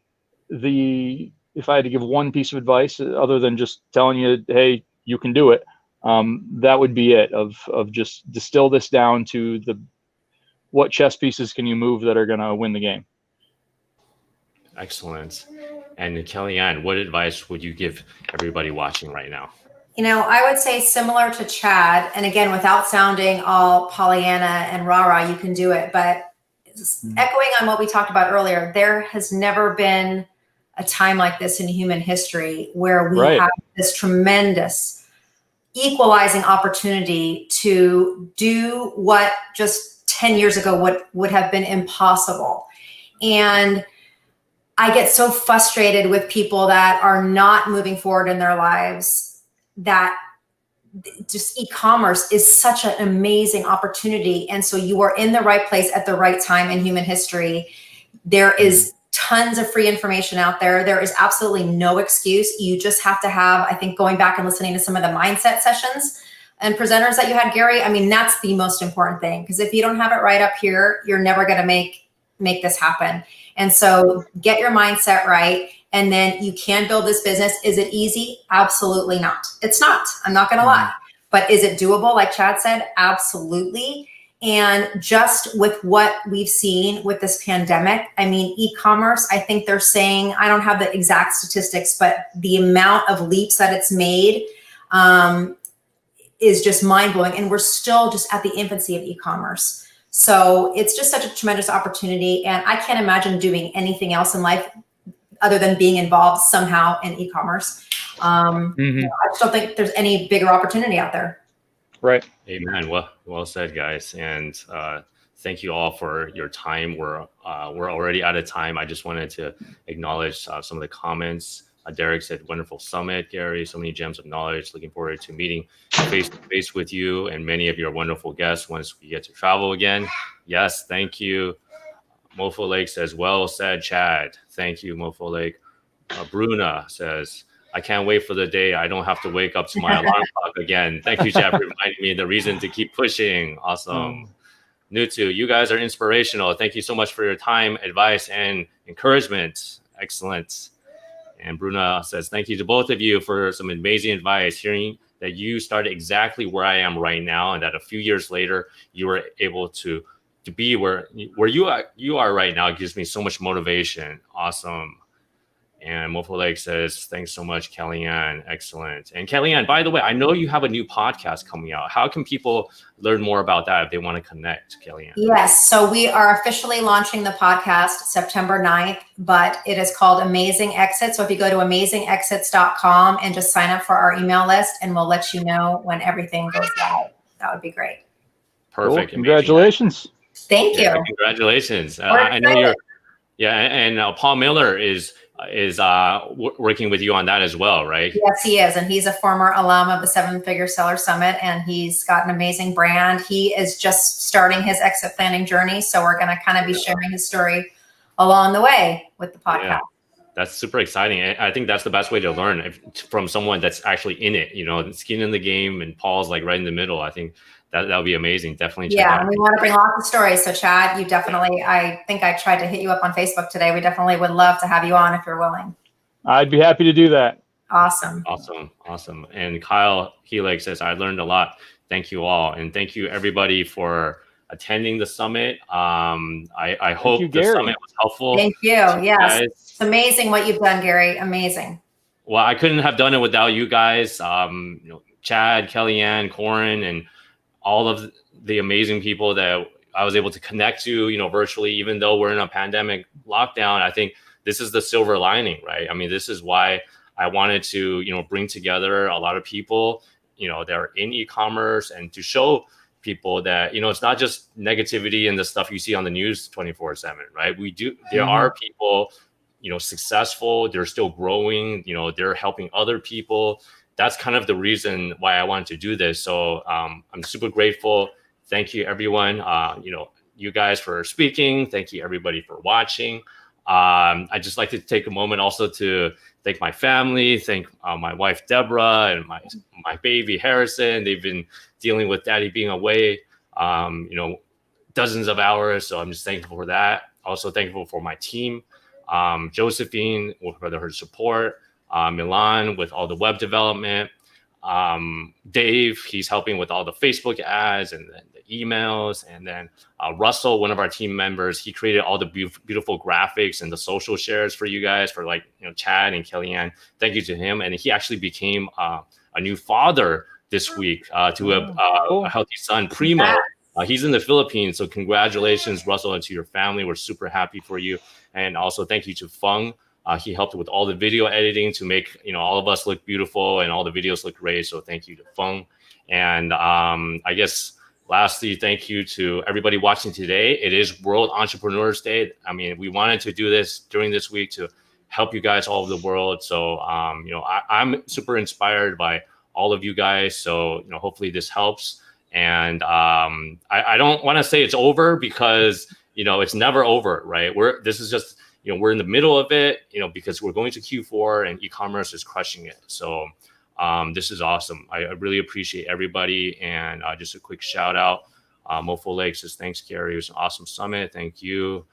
if I had to give one piece of advice other than just telling you, hey, you can do it. That would be it, of just distill this down to what chess pieces can you move that are going to win the game. Excellent. And Kellyanne, what advice would you give everybody watching right now? I would say similar to Chad, and again, without sounding all Pollyanna and rah-rah, you can do it. But echoing on what we talked about earlier, there has never been a time like this in human history where we have this tremendous equalizing opportunity to do what just 10 years ago would have been impossible. And I get so frustrated with people that are not moving forward in their lives, that just e-commerce is such an amazing opportunity. And so you are in the right place at the right time in human history. There is tons of free information out there. There is absolutely no excuse. You just have to have, I think, going back and listening to some of the mindset sessions and presenters that you had, Gary, I mean, that's the most important thing, because if you don't have it right up here, you're never going to make this happen. And so get your mindset right, and then you can build this business. Is it easy? Absolutely not. It's not. I'm not going to lie. But is it doable? Like Chad said, absolutely. And just with what we've seen with this pandemic, I mean, e-commerce, I think they're saying, I don't have the exact statistics, but the amount of leaps that it's made is just mind-blowing. And we're still just at the infancy of e-commerce. So it's just such a tremendous opportunity. And I can't imagine doing anything else in life other than being involved somehow in e-commerce. I just don't think there's any bigger opportunity out there. Right. Amen. Well said, guys. And thank you all for your time. We're already out of time. I just wanted to acknowledge some of the comments. Derek said, wonderful summit, Gary. So many gems of knowledge. Looking forward to meeting face to face with you and many of your wonderful guests once we get to travel again. Yes, thank you. Mofo Lake says, well said, Chad. Thank you, Mofo Lake. Bruna says, I can't wait for the day I don't have to wake up to my alarm clock again. Thank you, Chad, for reminding me the reason to keep pushing. Awesome. Nutu, you guys are inspirational. Thank you so much for your time, advice, and encouragement. Excellent. And Bruna says, thank you to both of you for some amazing advice. Hearing that you started exactly where I am right now, and that a few years later, you were able to be where you are right now gives me so much motivation. Awesome. And Mofo Lake says, thanks so much, Kellyanne. Excellent. And Kellyanne, by the way, I know you have a new podcast coming out. How can people learn more about that if they want to connect, Kellyanne? Yes. So we are officially launching the podcast September 9th, but it is called Amazing Exit. So if you go to amazingexits.com and just sign up for our email list, and we'll let you know when everything goes live. That would be great. Perfect. Cool. Congratulations. Thank you. Yeah, congratulations. I know you're, and Paul Miller is working with you on that as well, right? Yes, he is. And he's a former alum of the 7-Figure Seller Summit, and he's got an amazing brand. He is just starting his exit planning journey. So we're going to kind of be sharing his story along the way with the podcast. Yeah. That's super exciting. I think that's the best way to learn from someone that's actually in it, skin in the game, and Paul's like right in the middle. I think that would be amazing. Definitely check out. And we want to bring lots of stories. So Chad, you definitely, I think I tried to hit you up on Facebook today. We definitely would love to have you on if you're willing. I'd be happy to do that. Awesome. And Kyle Helix says, I learned a lot. Thank you all. And thank you everybody for attending the summit. I hope the summit was helpful. Thank you. Yes. It's amazing what you've done, Gary. Amazing. Well, I couldn't have done it without you guys. Chad, Kellyanne, Corin, and all of the amazing people that I was able to connect to, virtually, even though we're in a pandemic lockdown. I think this is the silver lining, right? I mean, this is why I wanted to, bring together a lot of people, that are in e-commerce, and to show people that, it's not just negativity and the stuff you see on the news 24/7, right? There are people, successful, they're still growing, they're helping other people. That's kind of the reason why I wanted to do this. So I'm super grateful. Thank you, everyone. You guys for speaking. Thank you, everybody, for watching. I'd just like to take a moment also to thank my family, thank my wife, Deborah, and my baby, Harrison. They've been dealing with daddy being away, dozens of hours. So I'm just thankful for that. Also thankful for my team, Josephine, for her support. Milan with all the web development, Dave, he's helping with all the Facebook ads and the emails, and then Russell, one of our team members, he created all the beautiful graphics and the social shares for you guys, for Chad and Kellyanne. Thank you to him. And he actually became a new father this week to a healthy son, Primo. He's in the Philippines, so congratulations, Russell, and to your family. We're super happy for you. And also thank you to Feng. He helped with all the video editing to make all of us look beautiful and all the videos look great. So thank you to Feng. And I guess lastly, thank you to everybody watching today. It is World Entrepreneurs Day. I mean, we wanted to do this during this week to help you guys all over the world. So I'm super inspired by all of you guys. So hopefully this helps. And I don't want to say it's over, because it's never over, right? This is just, we're in the middle of it, because we're going to Q4 and e-commerce is crushing it. So this is awesome. I really appreciate everybody. And just a quick shout out. Mofo Lake says, thanks, Gary. It was an awesome summit. Thank you.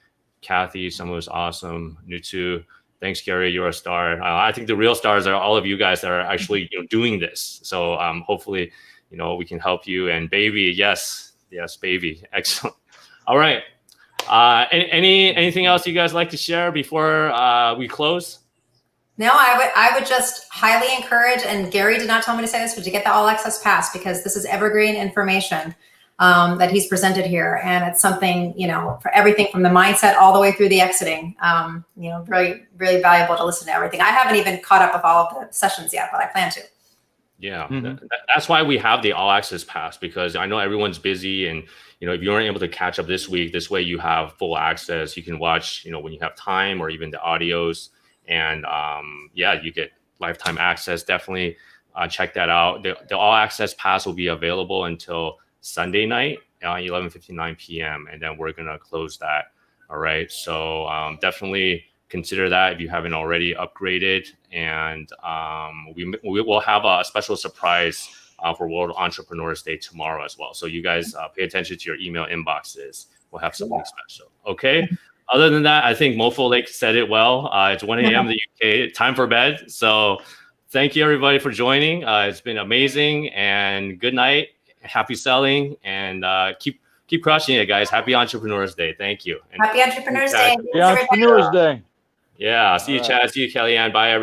Kathy, someone was awesome. Nutu, thanks, Gary. You're a star. I think the real stars are all of you guys that are actually doing this. So hopefully, we can help you. And baby, yes, baby, excellent. All right. Anything else you guys like to share before we close? No, I would just highly encourage, and Gary did not tell me to say this, but to get the all access pass, because this is evergreen information that he's presented here. And it's something, for everything from the mindset all the way through the exiting, really, really valuable to listen to everything. I haven't even caught up with all of the sessions yet, but I plan to. Yeah, that's why we have the all access pass, because I know everyone's busy, and if you aren't able to catch up this week, this way you have full access. You can watch, when you have time, or even the audios, and you get lifetime access. Definitely check that out. The all access pass will be available until Sunday night, 11:59 p.m., and then we're gonna close that. All right, so definitely consider that if you haven't already upgraded. And we will have a special surprise for World Entrepreneurs Day tomorrow as well. So you guys pay attention to your email inboxes. We'll have something special. Okay. Other than that, I think Mofo Lake said it well. It's 1 a.m. in the UK, time for bed. So thank you everybody for joining. It's been amazing, and good night. Happy selling, and keep crushing it, guys. Happy Entrepreneurs Day. Thank you. And Happy Entrepreneurs Day. Happy Entrepreneurs Day. yeah. See you, Chad. See you, Kellyanne. Bye, everyone.